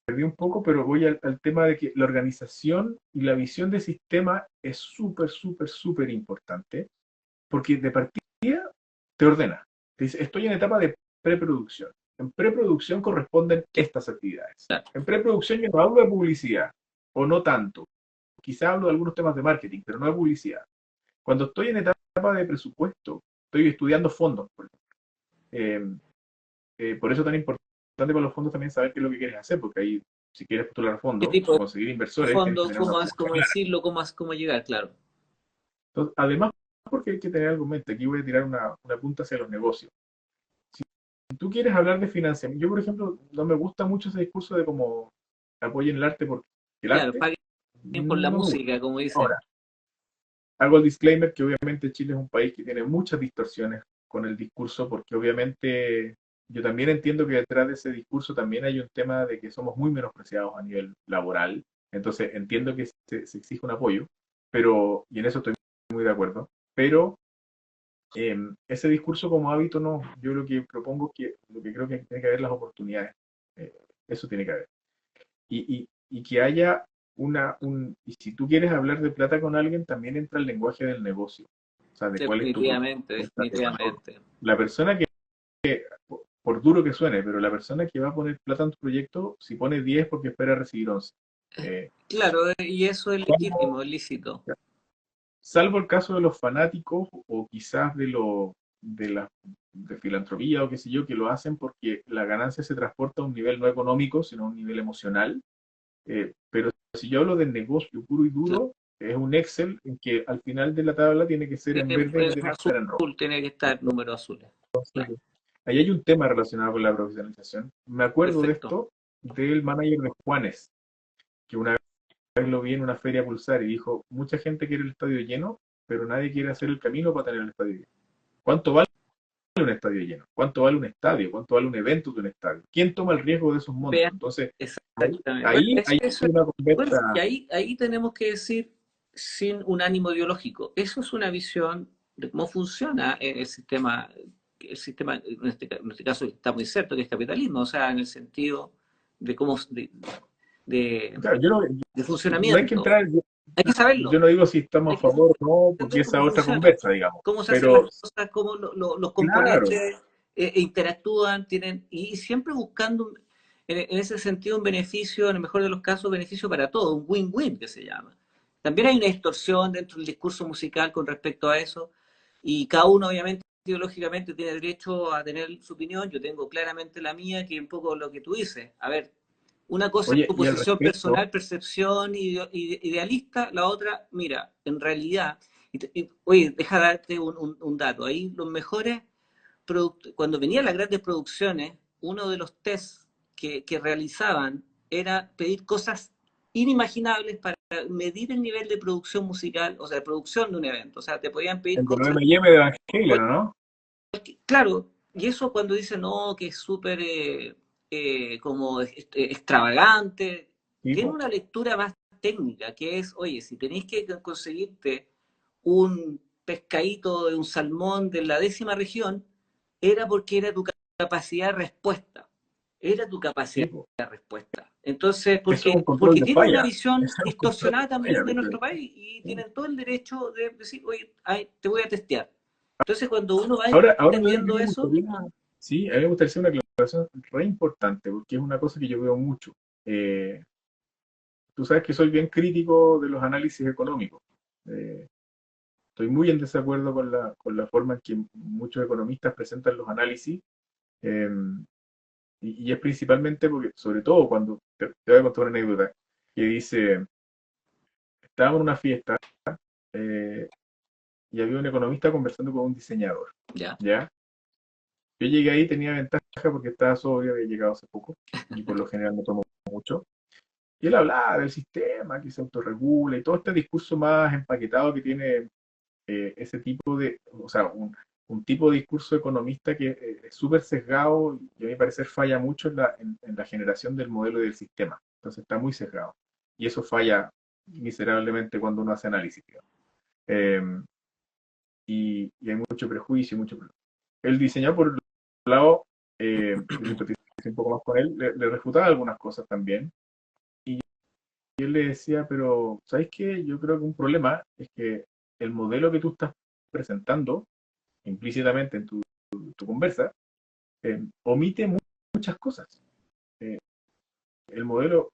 [SPEAKER 2] perdí un poco, pero voy al tema de que la organización y la visión de sistema es súper, súper, súper importante, porque de partida te ordena. Te dice, estoy en etapa de preproducción. En preproducción corresponden estas actividades.
[SPEAKER 1] Claro.
[SPEAKER 2] En preproducción yo no hablo de publicidad, o no tanto. Quizá hablo de algunos temas de marketing, pero no de publicidad. Cuando estoy en etapa de presupuesto, estoy estudiando fondos, por ejemplo. Por eso es tan importante para los fondos también saber qué es lo que quieres hacer, porque ahí, si quieres postular
[SPEAKER 1] ¿Qué
[SPEAKER 2] fondos
[SPEAKER 1] tipo
[SPEAKER 2] o
[SPEAKER 1] de
[SPEAKER 2] conseguir inversores, tienes que
[SPEAKER 1] fondo?
[SPEAKER 2] tener una propuesta
[SPEAKER 1] ¿Cómo
[SPEAKER 2] clara.
[SPEAKER 1] decirlo? ¿Cómo llegar? Claro.
[SPEAKER 2] Entonces, además, porque hay que tener algo en mente, aquí voy a tirar una punta hacia los negocios. Si tú quieres hablar de financiamiento, yo por ejemplo, no me gusta mucho ese discurso de cómo apoyen el arte porque el
[SPEAKER 1] Claro,
[SPEAKER 2] arte
[SPEAKER 1] paguen por la
[SPEAKER 2] no me gusta.
[SPEAKER 1] música, como dicen.
[SPEAKER 2] Ahora, hago el disclaimer que obviamente Chile es un país que tiene muchas distorsiones con el discurso, porque obviamente yo también entiendo que detrás de ese discurso también hay un tema de que somos muy menospreciados a nivel laboral, entonces entiendo que se exige un apoyo, pero, y en eso estoy muy de acuerdo, pero ese discurso como hábito no, yo lo que propongo es que lo que creo que tiene que haber las oportunidades, eh, eso tiene que haber. Y que haya y si tú quieres hablar de plata con alguien, también entra el lenguaje del negocio, o sea, de cuál es tu
[SPEAKER 1] Definitivamente,
[SPEAKER 2] propuesta de valor.
[SPEAKER 1] definitivamente.
[SPEAKER 2] La persona que, por duro que suene, pero la persona que va a poner plata en tu proyecto, si pone 10 porque espera recibir 11. Eh,
[SPEAKER 1] Claro, y eso es
[SPEAKER 2] ¿Cómo?
[SPEAKER 1] legítimo, es lícito.
[SPEAKER 2] Salvo el caso de los fanáticos o quizás de filantropía o qué sé yo, que lo hacen porque la ganancia se transporta a un nivel no económico, sino a un nivel emocional. Pero si yo hablo de negocio puro y
[SPEAKER 1] Claro.
[SPEAKER 2] duro, es un Excel en que al final de la tabla tiene que ser en verde y no tiene que estar en rojo.
[SPEAKER 1] Azul tiene que estar número azul. Claro,
[SPEAKER 2] Ahí hay un tema relacionado con la profesionalización. Me acuerdo de
[SPEAKER 1] perfecto.
[SPEAKER 2] esto del manager de Juanes, que una vez lo vi en una feria Pulsar y dijo, mucha gente quiere el estadio lleno, pero nadie quiere hacer el camino para tener el estadio lleno. ¿Cuánto vale un estadio lleno? ¿Cuánto vale un estadio? ¿Cuánto vale un evento de un estadio? ¿Quién toma el riesgo de esos montos?
[SPEAKER 1] Vean,
[SPEAKER 2] Entonces,
[SPEAKER 1] exactamente. Bueno,
[SPEAKER 2] ahí hay
[SPEAKER 1] eso,
[SPEAKER 2] una
[SPEAKER 1] bueno, y
[SPEAKER 2] conversa.
[SPEAKER 1] ahí tenemos que decir sin un ánimo ideológico. Eso es una visión de cómo funciona el sistema en este caso está muy cierto que es capitalismo, o sea, en el sentido de cómo de,
[SPEAKER 2] Claro,
[SPEAKER 1] de
[SPEAKER 2] no hay que
[SPEAKER 1] funcionamiento.
[SPEAKER 2] entrar,
[SPEAKER 1] Hay que
[SPEAKER 2] yo
[SPEAKER 1] saberlo,
[SPEAKER 2] no digo si estamos
[SPEAKER 1] hay
[SPEAKER 2] a
[SPEAKER 1] que
[SPEAKER 2] favor o no, porque
[SPEAKER 1] entender
[SPEAKER 2] esa
[SPEAKER 1] cómo
[SPEAKER 2] es otra
[SPEAKER 1] funciona,
[SPEAKER 2] conversa, digamos.
[SPEAKER 1] cómo se hacen las
[SPEAKER 2] Pero,
[SPEAKER 1] cosas, cómo los
[SPEAKER 2] claro,
[SPEAKER 1] componentes interactúan, y siempre buscando en ese sentido un beneficio, en el mejor de los casos, beneficio para todos, un win-win que se llama. También hay una distorsión dentro del discurso musical con respecto a eso, y cada uno obviamente ideológicamente tiene derecho a tener su opinión, yo tengo claramente la mía, que es un poco lo que tú dices. A ver, una cosa es
[SPEAKER 2] oye,
[SPEAKER 1] tu
[SPEAKER 2] y al
[SPEAKER 1] posición
[SPEAKER 2] respecto,
[SPEAKER 1] personal, percepción idealista, la otra, mira, en realidad, oye, deja darte un dato, ahí los mejores, cuando venían las grandes producciones, uno de los tests que realizaban era pedir cosas inimaginables para medir el nivel de producción musical, o sea, de producción de un evento, o sea, te podían pedir
[SPEAKER 2] el de los
[SPEAKER 1] cosas,
[SPEAKER 2] M&M de Evangelion, ¿no?
[SPEAKER 1] claro, y eso cuando dicen, no, que es súper como extravagante, tiene
[SPEAKER 2] Tipo,
[SPEAKER 1] una lectura más técnica, que es, oye, si tenéis que conseguirte un pescadito de un salmón de la 10ª región, era porque era tu capacidad de respuesta, era tu capacidad
[SPEAKER 2] tipo.
[SPEAKER 1] de respuesta. Entonces,
[SPEAKER 2] Eso es un control
[SPEAKER 1] porque
[SPEAKER 2] de
[SPEAKER 1] tienen una
[SPEAKER 2] falla.
[SPEAKER 1] visión
[SPEAKER 2] Eso es un control
[SPEAKER 1] distorsionada
[SPEAKER 2] de falla,
[SPEAKER 1] también de
[SPEAKER 2] porque
[SPEAKER 1] nuestro país y tienen todo el derecho de decir, oye, ay, te voy a testear. Entonces, cuando uno va
[SPEAKER 2] ahora
[SPEAKER 1] entendiendo
[SPEAKER 2] me
[SPEAKER 1] eso,
[SPEAKER 2] gustaría, sí, a mí me gustaría hacer una aclaración re importante, porque es una cosa que yo veo mucho. Eh, Tú sabes que soy bien crítico de los análisis económicos. Eh, Estoy muy en desacuerdo con la forma en que muchos economistas presentan los análisis, eh, y es principalmente porque, sobre todo cuando, te voy a contar una anécdota, que dice, estábamos en una fiesta, eh, y había un economista conversando con un diseñador,
[SPEAKER 1] ya,
[SPEAKER 2] ¿ya? Yo llegué ahí, tenía ventaja porque estaba sobrio, había llegado hace poco, y por lo general no tomo mucho. Y él hablaba del sistema que se autorregula y todo este discurso más empaquetado que tiene, ese tipo de, o sea, un tipo de discurso economista que, es súper sesgado y a mi parecer falla mucho en la generación del modelo y del sistema. Entonces está muy sesgado. Y eso falla miserablemente cuando uno hace análisis, digamos. Eh, y hay mucho prejuicio, mucho. El diseñador, por un lado, yo simpaticé un poco más con él, le refutaba algunas cosas también. Y él le decía, pero ¿sabes qué? Yo creo que un problema es que el modelo que tú estás presentando implícitamente en tu conversa, omite muchas cosas. Eh, el modelo,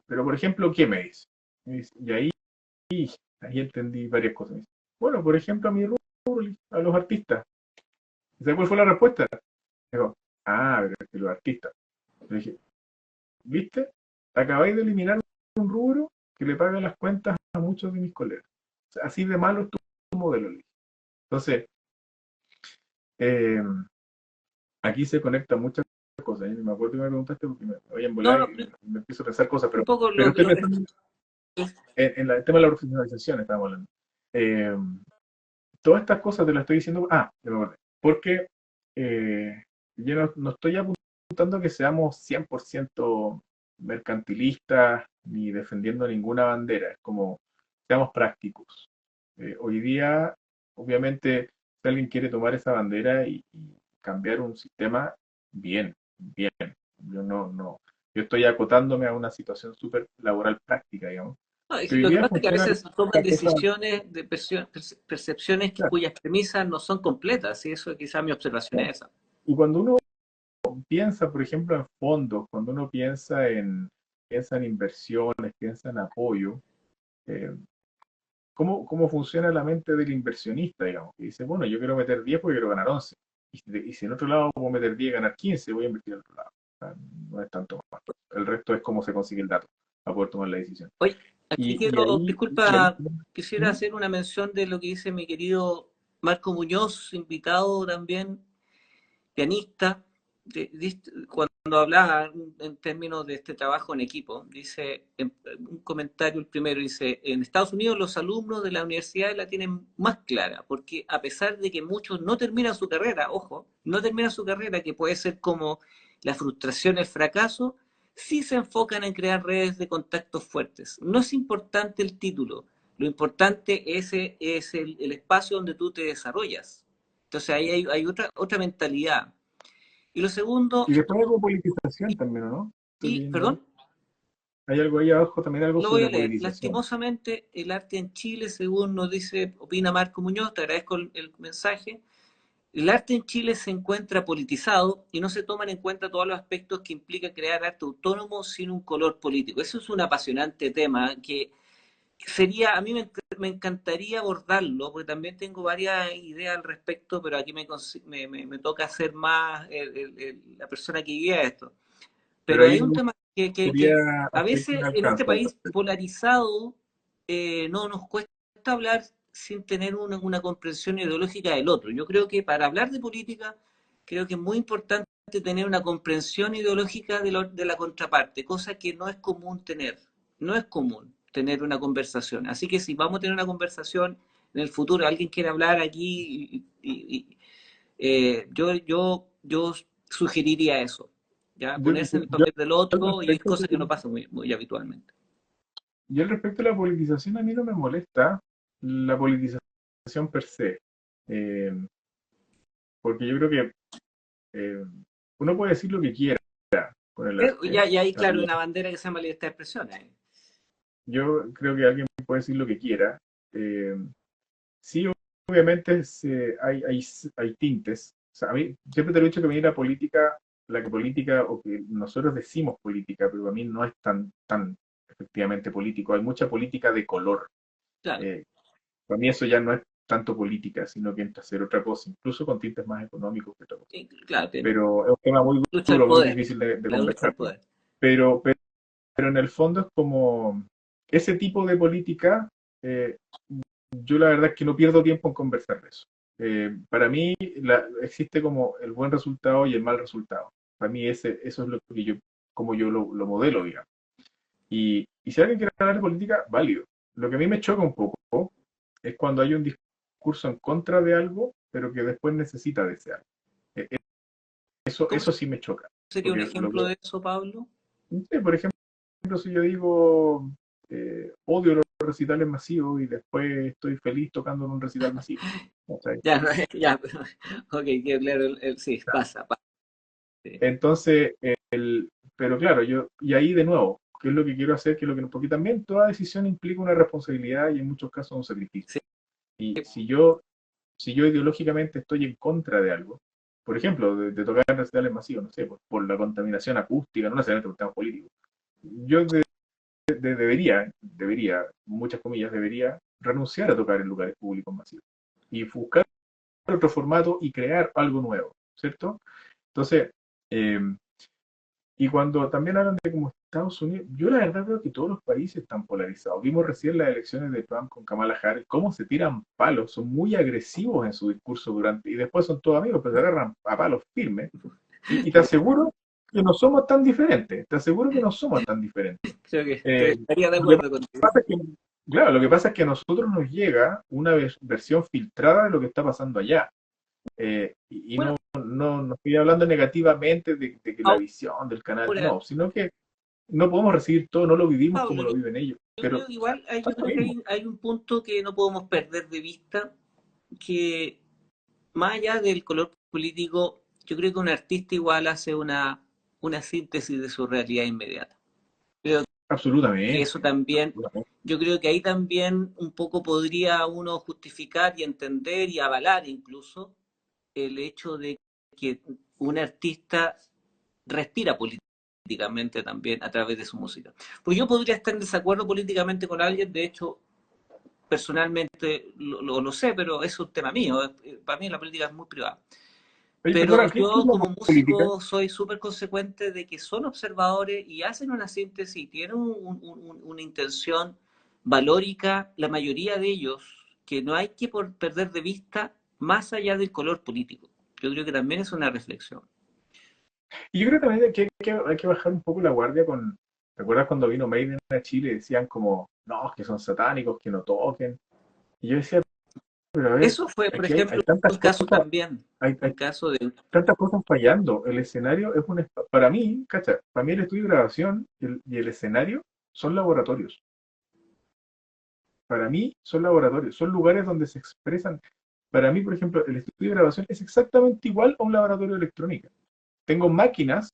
[SPEAKER 2] pero por ejemplo, ¿qué me dice? Y ahí entendí varias cosas. Me dice, bueno, por ejemplo, a mi rubro, a los artistas. ¿Sabes cuál fue la respuesta? Dijo, pero es que los artistas. Le dije, ¿viste? Acabáis de eliminar un rubro que le paga las cuentas a muchos de mis colegas. O sea, así de malo es tu modelo. Le dije. Entonces, eh, aquí se conectan muchas cosas. Yo me acuerdo que me preguntaste porque me voy a
[SPEAKER 1] No,
[SPEAKER 2] embolar
[SPEAKER 1] no,
[SPEAKER 2] y me empiezo a pensar cosas,
[SPEAKER 1] un poco
[SPEAKER 2] pero
[SPEAKER 1] lo,
[SPEAKER 2] estoy
[SPEAKER 1] lo que...
[SPEAKER 2] pensando en el tema de la profesionalización, estamos hablando. Eh, todas estas cosas te las estoy diciendo, ya me acordé, porque yo no estoy apuntando a que seamos 100% mercantilistas ni defendiendo ninguna bandera, es como seamos prácticos. Hoy día, obviamente, si alguien quiere tomar esa bandera y cambiar un sistema, bien, bien. Yo yo estoy acotándome a una situación súper laboral práctica, digamos.
[SPEAKER 1] No,
[SPEAKER 2] Que
[SPEAKER 1] y
[SPEAKER 2] hoy
[SPEAKER 1] lo que
[SPEAKER 2] día
[SPEAKER 1] pasa es que a
[SPEAKER 2] funciona
[SPEAKER 1] veces se toman
[SPEAKER 2] la cosa,
[SPEAKER 1] decisiones de percepciones
[SPEAKER 2] claro,
[SPEAKER 1] cuyas premisas no son completas, y eso quizás mi observación
[SPEAKER 2] claro.
[SPEAKER 1] es esa.
[SPEAKER 2] Y cuando uno piensa, por ejemplo, en fondos, cuando uno piensa en inversiones, piensa en apoyo, eh, ¿cómo funciona la mente del inversionista, digamos? Que dice, bueno, yo quiero meter 10 porque quiero ganar 11. Y si en otro lado puedo meter 10 y ganar 15, voy a invertir en otro lado. O sea, no es tanto más. El resto es cómo se consigue el dato para poder tomar la decisión.
[SPEAKER 1] Oye, aquí
[SPEAKER 2] Y
[SPEAKER 1] quiero,
[SPEAKER 2] ahí,
[SPEAKER 1] disculpa, quisiera
[SPEAKER 2] ¿Mm?
[SPEAKER 1] hacer una mención de lo que dice mi querido Marco Muñoz, invitado también, pianista, cuando hablaba en términos de este trabajo en equipo, dice, un comentario el primero, dice, en Estados Unidos los alumnos de la universidad la tienen más clara, porque a pesar de que muchos no terminan su carrera, ojo, no terminan su carrera, que puede ser como la frustración, el fracaso, sí se enfocan en crear redes de contactos fuertes. No es importante el título, lo importante es el espacio donde tú te desarrollas. Entonces ahí hay otra mentalidad. Y lo segundo,
[SPEAKER 2] Y después hay algo de politización también, ¿o no? Estoy
[SPEAKER 1] y,
[SPEAKER 2] leyendo ahí.
[SPEAKER 1] perdón,
[SPEAKER 2] Hay algo ahí abajo, también algo
[SPEAKER 1] lo voy
[SPEAKER 2] sobre
[SPEAKER 1] a leer.
[SPEAKER 2] politización.
[SPEAKER 1] Lastimosamente, el arte en Chile, según nos dice, opina Marco Muñoz, te agradezco el mensaje, el arte en Chile se encuentra politizado y no se toman en cuenta todos los aspectos que implica crear arte autónomo sin un color político. Eso es un apasionante tema que sería, a mí me encantaría abordarlo, porque también tengo varias ideas al respecto, pero aquí me toca ser más la persona que guía esto.
[SPEAKER 2] Pero
[SPEAKER 1] Pero
[SPEAKER 2] ahí
[SPEAKER 1] hay un tema
[SPEAKER 2] sería
[SPEAKER 1] que a
[SPEAKER 2] aspecto
[SPEAKER 1] veces en este
[SPEAKER 2] inalcanzable.
[SPEAKER 1] país polarizado no nos cuesta hablar sin tener una comprensión ideológica del otro. Yo creo que para hablar de política, creo que es muy importante tener una comprensión ideológica de la contraparte, cosa que no es común tener. No es común tener una conversación. Así que si vamos a tener una conversación en el futuro, alguien quiere hablar aquí, yo sugeriría eso, ¿ya?
[SPEAKER 2] Yo,
[SPEAKER 1] Ponerse
[SPEAKER 2] yo-
[SPEAKER 1] en el
[SPEAKER 2] yo
[SPEAKER 1] papel del
[SPEAKER 2] al
[SPEAKER 1] otro y es
[SPEAKER 2] respecto,
[SPEAKER 1] cosa que no pasa muy habitualmente.
[SPEAKER 2] yo al respecto de la politización, a mí no me molesta la politización per se. Eh, porque yo creo que uno puede decir lo que quiera con el arte.
[SPEAKER 1] Ya hay, claro,
[SPEAKER 2] También.
[SPEAKER 1] una bandera que se llama libertad de expresión.
[SPEAKER 2] Yo creo que alguien puede decir lo que quiera. Eh, sí, obviamente hay tintes. O sea, a mí siempre te he dicho que a mí la política, la que política, o que nosotros decimos política, pero a mí no es tan efectivamente político. Hay mucha política de color.
[SPEAKER 1] Claro,
[SPEAKER 2] Eh, para mí eso ya no es tanto política, sino que entra a ser otra cosa, incluso con tintes más económicos que otra cosa.
[SPEAKER 1] sí, claro,
[SPEAKER 2] Pero es un tema muy
[SPEAKER 1] lucha al
[SPEAKER 2] duro, muy
[SPEAKER 1] poder,
[SPEAKER 2] difícil de
[SPEAKER 1] la lucha al
[SPEAKER 2] conversar.
[SPEAKER 1] poder.
[SPEAKER 2] Pero en el fondo es como ese tipo de política, eh, yo la verdad es que no pierdo tiempo en conversar de eso. Para mí existe como el buen resultado y el mal resultado. Para mí eso es lo que como yo lo modelo, digamos. Y si alguien quiere hablar de política, válido. Lo que a mí me choca un poco es cuando hay un discurso en contra de algo, pero que después necesita de ese algo. Eh, eh,
[SPEAKER 1] ¿Cómo
[SPEAKER 2] eso sí me choca.
[SPEAKER 1] sería un
[SPEAKER 2] Porque
[SPEAKER 1] ejemplo de eso, Pablo?
[SPEAKER 2] por ejemplo, si yo digo odio los recitales masivos y después estoy feliz tocando en un recital masivo. ¿Cachai?
[SPEAKER 1] Ya, ya, ok, que claro, sí, pasa. Sí.
[SPEAKER 2] Entonces, pero claro, y ahí de nuevo, ¿qué es lo que quiero hacer? ¿Qué es lo que no? Porque también toda decisión implica una responsabilidad y en muchos casos un sacrificio.
[SPEAKER 1] Sí.
[SPEAKER 2] Y si yo ideológicamente estoy en contra de algo, por ejemplo, de tocar en recitales masivos, no sé, por la contaminación acústica, no necesariamente por temas políticos, yo debería, muchas comillas, debería renunciar a tocar en lugares públicos masivos y buscar otro formato y crear algo nuevo, ¿cierto? Entonces, eh, y cuando también hablan de como Estados Unidos, yo la verdad veo que todos los países están polarizados. Vimos recién las elecciones de Trump con Kamala Harris, cómo se tiran palos, son muy agresivos en su discurso durante, y después son todos amigos, pero se agarran a palos firmes. Y te aseguro que no somos tan diferentes, te aseguro que no somos tan diferentes.
[SPEAKER 1] Creo que
[SPEAKER 2] Eh,
[SPEAKER 1] estaría de
[SPEAKER 2] lo que
[SPEAKER 1] acuerdo contigo.
[SPEAKER 2] pasa es que, claro, lo que pasa es que a nosotros nos llega una versión filtrada de lo que está pasando allá. Y
[SPEAKER 1] Bueno,
[SPEAKER 2] no estoy hablando negativamente de que la visión del canal,
[SPEAKER 1] ahora,
[SPEAKER 2] no, sino que no podemos recibir todo, no lo vivimos como
[SPEAKER 1] Pablo,
[SPEAKER 2] lo viven ellos.
[SPEAKER 1] yo
[SPEAKER 2] Pero
[SPEAKER 1] creo que igual, yo
[SPEAKER 2] pasa lo
[SPEAKER 1] creo que
[SPEAKER 2] mismo.
[SPEAKER 1] hay un punto que no podemos perder de vista, que más allá del color político, yo creo que un artista igual hace una síntesis de su realidad inmediata. Creo que
[SPEAKER 2] Absolutamente,
[SPEAKER 1] eso también,
[SPEAKER 2] absolutamente.
[SPEAKER 1] yo creo que ahí también un poco podría uno justificar y entender y avalar incluso el hecho de que un artista respira políticamente también a través de su música. Pues yo podría estar en desacuerdo políticamente con alguien, de hecho, personalmente lo sé, pero es un tema mío. Para mí la política es muy privada.
[SPEAKER 2] Oye,
[SPEAKER 1] Pero
[SPEAKER 2] perdona, ¿qué es
[SPEAKER 1] yo
[SPEAKER 2] la
[SPEAKER 1] como
[SPEAKER 2] política?
[SPEAKER 1] músico soy súper consecuente de que son observadores y hacen una síntesis y tienen una intención valórica, la mayoría de ellos, que no hay que perder de vista más allá del color político. Yo creo que también es una reflexión.
[SPEAKER 2] Y yo creo también que hay que bajar un poco la guardia con. ¿Te acuerdas cuando vino Maiden a Chile? Decían como, no, que son satánicos, que no toquen. Y yo decía, pero a ver,
[SPEAKER 1] Eso fue, por
[SPEAKER 2] aquí hay
[SPEAKER 1] ejemplo,
[SPEAKER 2] tantas
[SPEAKER 1] un caso
[SPEAKER 2] cosas,
[SPEAKER 1] también,
[SPEAKER 2] hay
[SPEAKER 1] un caso de...
[SPEAKER 2] tantas cosas fallando. El escenario es para mí, cacha, para mí el estudio de grabación y el escenario son laboratorios. Para mí son laboratorios, son lugares donde se expresan. Para mí, por ejemplo, el estudio de grabación es exactamente igual a un laboratorio de electrónica. Tengo máquinas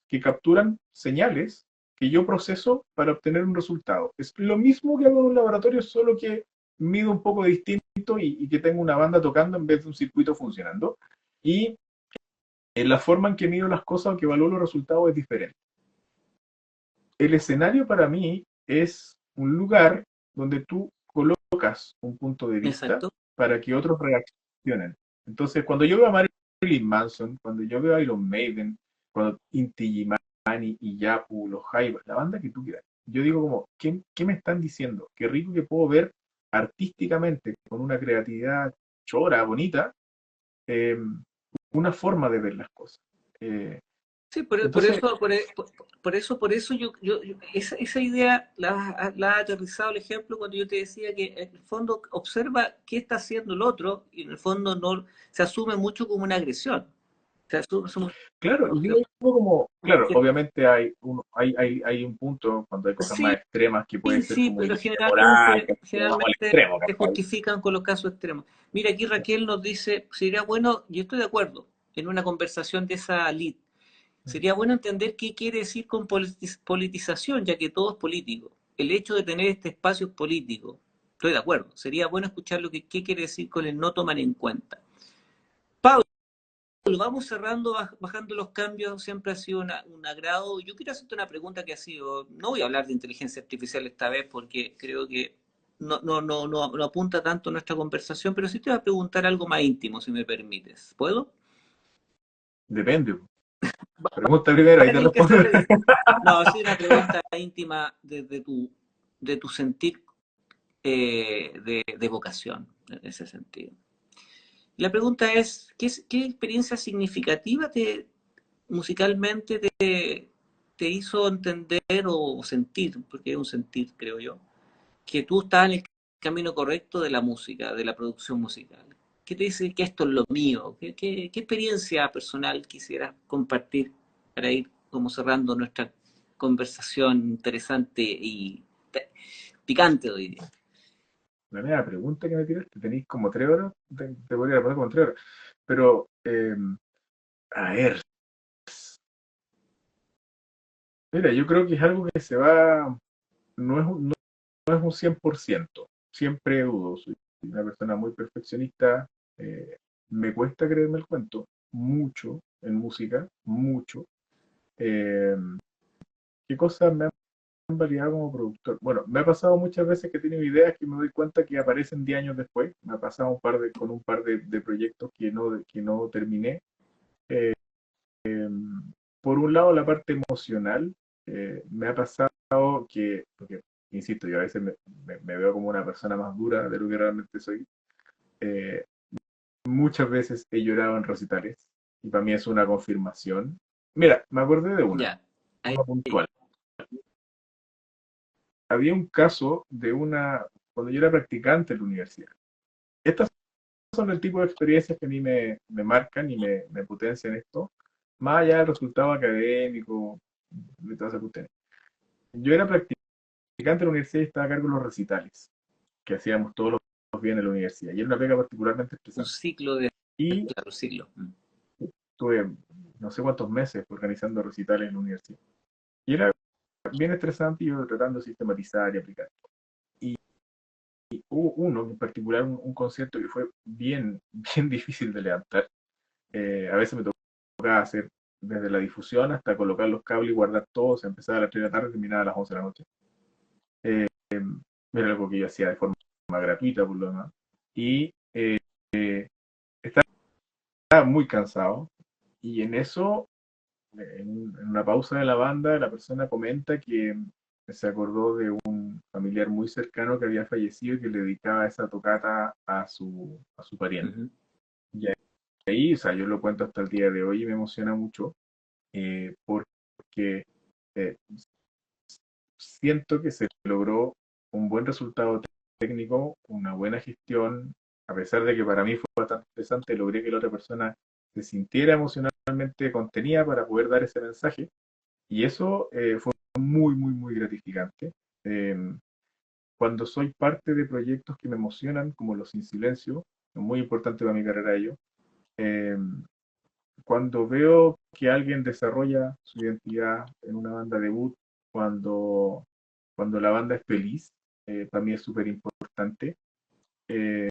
[SPEAKER 2] que capturan señales que yo proceso para obtener un resultado. Es lo mismo que hago en un laboratorio, solo que mido un poco distinto y que tengo una banda tocando en vez de un circuito funcionando. Y la forma en que mido las cosas o que evalúo los resultados es diferente. El escenario para mí es un lugar donde tú colocas un punto de vista
[SPEAKER 1] Exacto.
[SPEAKER 2] para que otros reaccionen. Entonces, cuando yo veo a Marilyn Manson, cuando yo veo a Iron Maiden, cuando Inti Illimani y Yapu, los Jaivas, la banda que tú quieras, yo digo como, ¿qué me están diciendo? Qué rico que puedo ver artísticamente, con una creatividad chora, bonita, eh, una forma de ver las cosas. Eh,
[SPEAKER 1] Sí, por
[SPEAKER 2] entonces,
[SPEAKER 1] eso, por eso esa idea la ha aterrizado el ejemplo cuando yo te decía que en el fondo observa qué está haciendo el otro y en el fondo no se asume mucho como una agresión. Se asume
[SPEAKER 2] claro, y yo digo como, claro,
[SPEAKER 1] porque
[SPEAKER 2] obviamente hay un punto cuando hay cosas
[SPEAKER 1] sí,
[SPEAKER 2] más extremas que puede ser
[SPEAKER 1] sí,
[SPEAKER 2] como
[SPEAKER 1] pero
[SPEAKER 2] irreal, que vamos al
[SPEAKER 1] generalmente
[SPEAKER 2] extremo,
[SPEAKER 1] se
[SPEAKER 2] ¿cachai?
[SPEAKER 1] justifican con los casos extremos. Mira, aquí Raquel nos dice, sería bueno, yo estoy de acuerdo, en una conversación de esa lid, sería bueno entender qué quiere decir con politización, ya que todo es político. El hecho de tener este espacio es político. Estoy de acuerdo. Sería bueno escuchar lo que qué quiere decir con el no tomar en cuenta. Pablo, vamos cerrando, bajando los cambios, siempre ha sido un agrado. Yo quiero hacerte una pregunta que ha sido, no voy a hablar de inteligencia artificial esta vez porque creo que no apunta tanto a nuestra conversación, pero sí te voy a preguntar algo más íntimo, si me permites. ¿Puedo?
[SPEAKER 2] Depende. Pregunta primero,
[SPEAKER 1] Va
[SPEAKER 2] ahí
[SPEAKER 1] a
[SPEAKER 2] te
[SPEAKER 1] tener que
[SPEAKER 2] respondo.
[SPEAKER 1] ser no, es una pregunta íntima de tu sentir de vocación, en ese sentido. La pregunta es, ¿qué experiencia significativa musicalmente te hizo entender o sentir, porque es un sentir, creo yo, que tú estás en el camino correcto de la música, de la producción musical? ¿Qué te dice que esto es lo mío? ¿Qué experiencia personal quisieras compartir para ir como cerrando nuestra conversación interesante y picante de hoy día?
[SPEAKER 2] La primera pregunta que me tiraste, tenéis como 3 horas, te podría responder como 3 horas. Pero, a ver, Mira, yo creo que es algo que se va, no es, no es un 100%. Siempre dudo, soy una persona muy perfeccionista, eh, me cuesta creerme el cuento, mucho en música, mucho. Eh, ¿Qué cosas me han validado como productor? Bueno, me ha pasado muchas veces que he tenido ideas que me doy cuenta que aparecen 10 años después. Me ha pasado con un par de proyectos que no terminé. Eh, por un lado, la parte emocional, me ha pasado porque, insisto, yo a veces me veo como una persona más dura de lo que realmente soy. Eh, Muchas veces he llorado en recitales y para mí es una confirmación. Mira, me acordé de
[SPEAKER 1] Ya, ahí,
[SPEAKER 2] una puntual. Había un caso de cuando yo era practicante en la universidad. Estas son el tipo de experiencias que a mí me marcan y me potencian esto, más allá del resultado académico, de todas esas cuestiones. Yo era practicante en la universidad y estaba a cargo de los recitales que hacíamos todos los días en la universidad. Y era una pega particularmente
[SPEAKER 1] un
[SPEAKER 2] estresante.
[SPEAKER 1] ciclo de,
[SPEAKER 2] Y
[SPEAKER 1] claro, ciclo.
[SPEAKER 2] tuve no sé cuántos meses organizando recitales en la universidad. Y era bien estresante y yo tratando de sistematizar y aplicar. Y hubo uno, en particular, un concierto que fue bien, bien difícil de levantar. A veces me tocaba hacer desde la difusión hasta colocar los cables y guardar todo. Se empezaba a las 3 de la tarde y terminaba a las 11 de la noche. Eh, Era algo que yo hacía de forma gratuita, por lo demás. Y estaba muy cansado. Y en eso, en una pausa de la banda, la persona comenta que se acordó de un familiar muy cercano que había fallecido y que le dedicaba esa tocata a su pariente.
[SPEAKER 1] Ujú.
[SPEAKER 2] Y ahí, o sea, yo lo cuento hasta el día de hoy y me emociona mucho, porque eh, siento que se logró un buen resultado técnico, una buena gestión, a pesar de que para mí fue bastante interesante, logré que la otra persona se sintiera emocionalmente contenida para poder dar ese mensaje. Y eso fue muy, muy, muy gratificante. Eh, Cuando soy parte de proyectos que me emocionan, como Los Sin Silencio, es muy importante para mi carrera ello. Eh, Cuando veo que alguien desarrolla su identidad en una banda debut, cuando la banda es feliz, para mí es súper importante. Eh,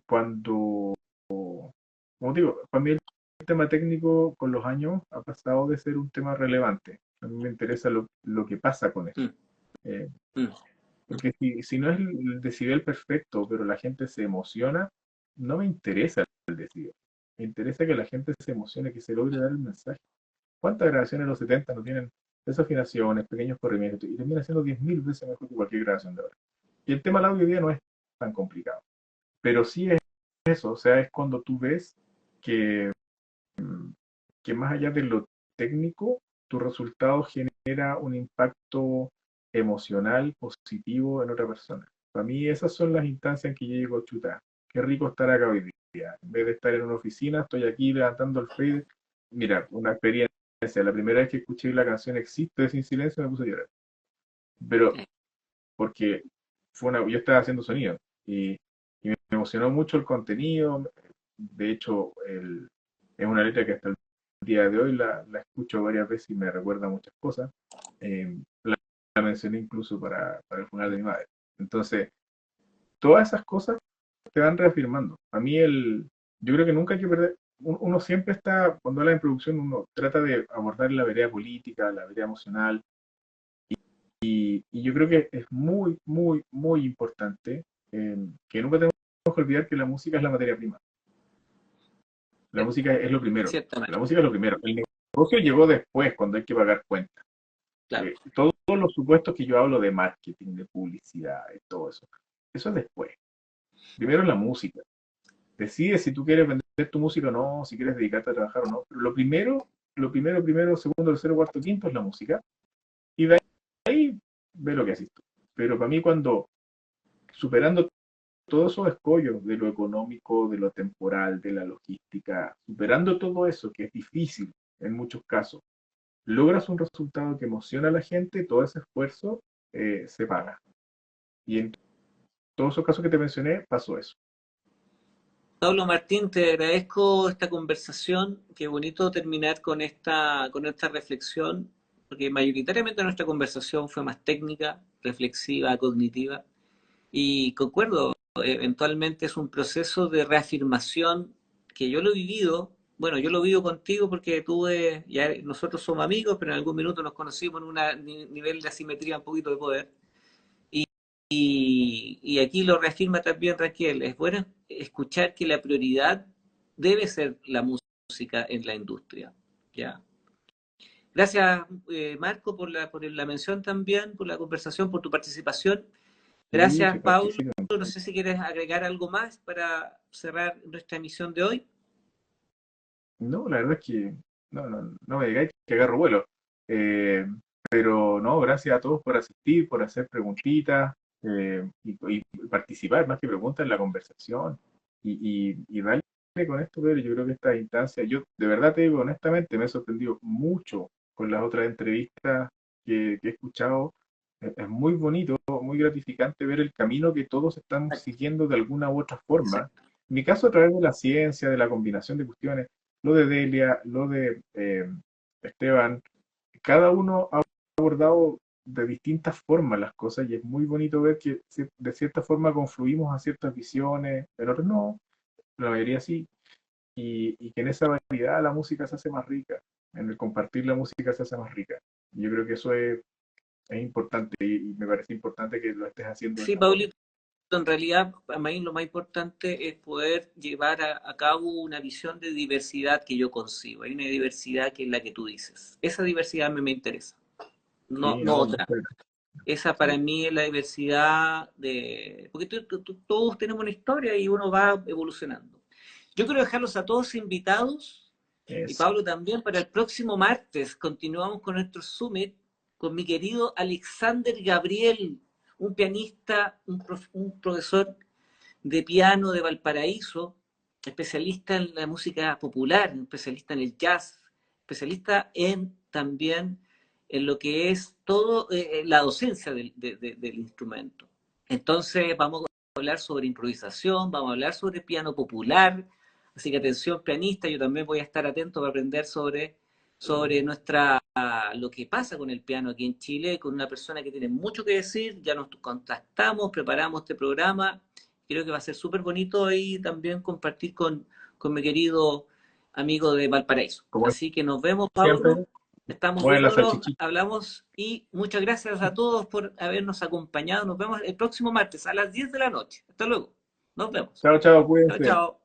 [SPEAKER 2] Cuando, como digo, para mí el tema técnico con los años ha pasado de ser un tema relevante. A mí me interesa lo que pasa con eso.
[SPEAKER 1] Mm,
[SPEAKER 2] Eh,
[SPEAKER 1] mm.
[SPEAKER 2] Porque si no es el decibel perfecto, pero la gente se emociona, no me interesa el decibel. Me interesa que la gente se emocione, que se logre dar el mensaje. ¿Cuántas grabaciones de los 70 no tienen desafinaciones, pequeños corrimientos? Y termina siendo 10.000 veces mejor que cualquier grabación de ahora. Y el tema del audio hoy día no es tan complicado. Pero sí es eso, o sea, es cuando tú ves que, que más allá de lo técnico, tu resultado genera un impacto emocional positivo en otra persona. Para mí esas son las instancias en que yo digo, chuta, qué rico estar acá hoy día. En vez de estar en una oficina, estoy aquí levantando el fader. Mira, una experiencia. La primera vez que escuché la canción Existe de Sin Silencio me puse a llorar. Pero porque yo estaba haciendo sonido y me emocionó mucho el contenido. De hecho, es una letra que hasta el día de hoy la escucho varias veces y me recuerda muchas cosas. La mencioné incluso para el funeral de mi madre. Entonces, todas esas cosas te van reafirmando. A mí yo creo que nunca hay que perder, uno siempre está, cuando habla de producción, uno trata de abordar la vereda política, la vereda emocional, y yo creo que es muy, muy, muy importante que nunca tenemos que olvidar que la música es la materia prima. La música es lo primero. La
[SPEAKER 1] Ciertamente,
[SPEAKER 2] música es lo primero. El negocio llegó después, cuando hay que pagar cuentas.
[SPEAKER 1] claro.
[SPEAKER 2] Todos los supuestos que yo hablo de marketing, de publicidad, de todo eso, eso es después. Primero es la música. Decides si tú quieres vender tu música o no, si quieres dedicarte a trabajar o no. Pero primero, segundo, tercero, cuarto, quinto es la música. Y de ahí ve lo que haces tú. Pero para mí, cuando superando todos esos escollos de lo económico, de lo temporal, de la logística, superando todo eso que es difícil en muchos casos, logras un resultado que emociona a la gente, todo ese esfuerzo se paga. Y en todos esos casos que te mencioné, pasó eso.
[SPEAKER 1] Pablo Martín, te agradezco esta conversación. Qué bonito terminar con esta reflexión. porque mayoritariamente nuestra conversación fue más técnica, reflexiva, cognitiva, y concuerdo, eventualmente es un proceso de reafirmación que yo lo he vivido, bueno, yo lo vivo contigo porque tuve, ya nosotros somos amigos, pero en algún minuto nos conocimos en un nivel de asimetría, un poquito de poder. Y aquí lo reafirma también Raquel, es bueno escuchar que la prioridad debe ser la música en la industria. ¿Ya? Gracias, Marco, por la mención también, por la conversación, por tu participación.
[SPEAKER 2] Sí,
[SPEAKER 1] Gracias,
[SPEAKER 2] sí,
[SPEAKER 1] Paulo.
[SPEAKER 2] participan.
[SPEAKER 1] No sé si quieres agregar algo más para cerrar nuestra emisión de hoy.
[SPEAKER 2] No, la verdad es que no me digáis que agarro vuelo. Eh, pero no, gracias a todos por asistir, por hacer preguntitas y participar, más que preguntas, en la conversación. Y darle con esto, pero yo creo que esta instancia, yo de verdad te digo honestamente, me he sorprendido mucho con las otras entrevistas que he escuchado. Es muy bonito, muy gratificante ver el camino que todos estamos siguiendo de alguna u otra forma.
[SPEAKER 1] Exacto.
[SPEAKER 2] En mi caso, a través de la ciencia, de la combinación de cuestiones, lo de Delia, lo de Esteban, cada uno ha abordado de distintas formas las cosas y es muy bonito ver que de cierta forma confluimos a ciertas visiones, en otras no, la mayoría sí, y que en esa variedad la música se hace más rica, en el compartir la música se hace más rica. Yo creo que eso es importante y me parece importante que lo estés haciendo de
[SPEAKER 1] Sí,
[SPEAKER 2] esta forma.
[SPEAKER 1] Paulito, en realidad, para mí lo más importante es poder llevar a cabo una visión de diversidad que yo concibo. Hay una diversidad que es la que tú dices. Esa diversidad me interesa, no,
[SPEAKER 2] Sí,
[SPEAKER 1] no
[SPEAKER 2] no,
[SPEAKER 1] otra.
[SPEAKER 2] muchas
[SPEAKER 1] Esa para
[SPEAKER 2] sí,
[SPEAKER 1] mí es la diversidad porque todos tenemos una historia y uno va evolucionando. Yo quiero dejarlos a todos invitados y
[SPEAKER 2] eso.
[SPEAKER 1] Pablo también para el próximo martes. Continuamos con nuestro summit con mi querido Alexander Gabriel, un pianista, un profesor de piano de Valparaíso, especialista en la música popular, especialista en el jazz, especialista en también en lo que es todo la docencia del instrumento. Entonces vamos a hablar sobre improvisación, vamos a hablar sobre piano popular, así que atención pianista, yo también voy a estar atento para aprender sobre lo que pasa con el piano aquí en Chile, con una persona que tiene mucho que decir, ya nos contactamos, preparamos este programa. Creo que va a ser súper bonito ahí también compartir con mi querido amigo de Valparaíso.
[SPEAKER 2] Como
[SPEAKER 1] Así que nos vemos,
[SPEAKER 2] siempre,
[SPEAKER 1] Pablo. Estamos
[SPEAKER 2] mueven la
[SPEAKER 1] viéndonos,
[SPEAKER 2] salchichita.
[SPEAKER 1] hablamos y muchas gracias a todos por habernos acompañado. Nos vemos el próximo martes a las 10 de la noche. Hasta luego. Nos vemos.
[SPEAKER 2] Chao, chao,
[SPEAKER 1] Chao,
[SPEAKER 2] cuídense.
[SPEAKER 1] chao.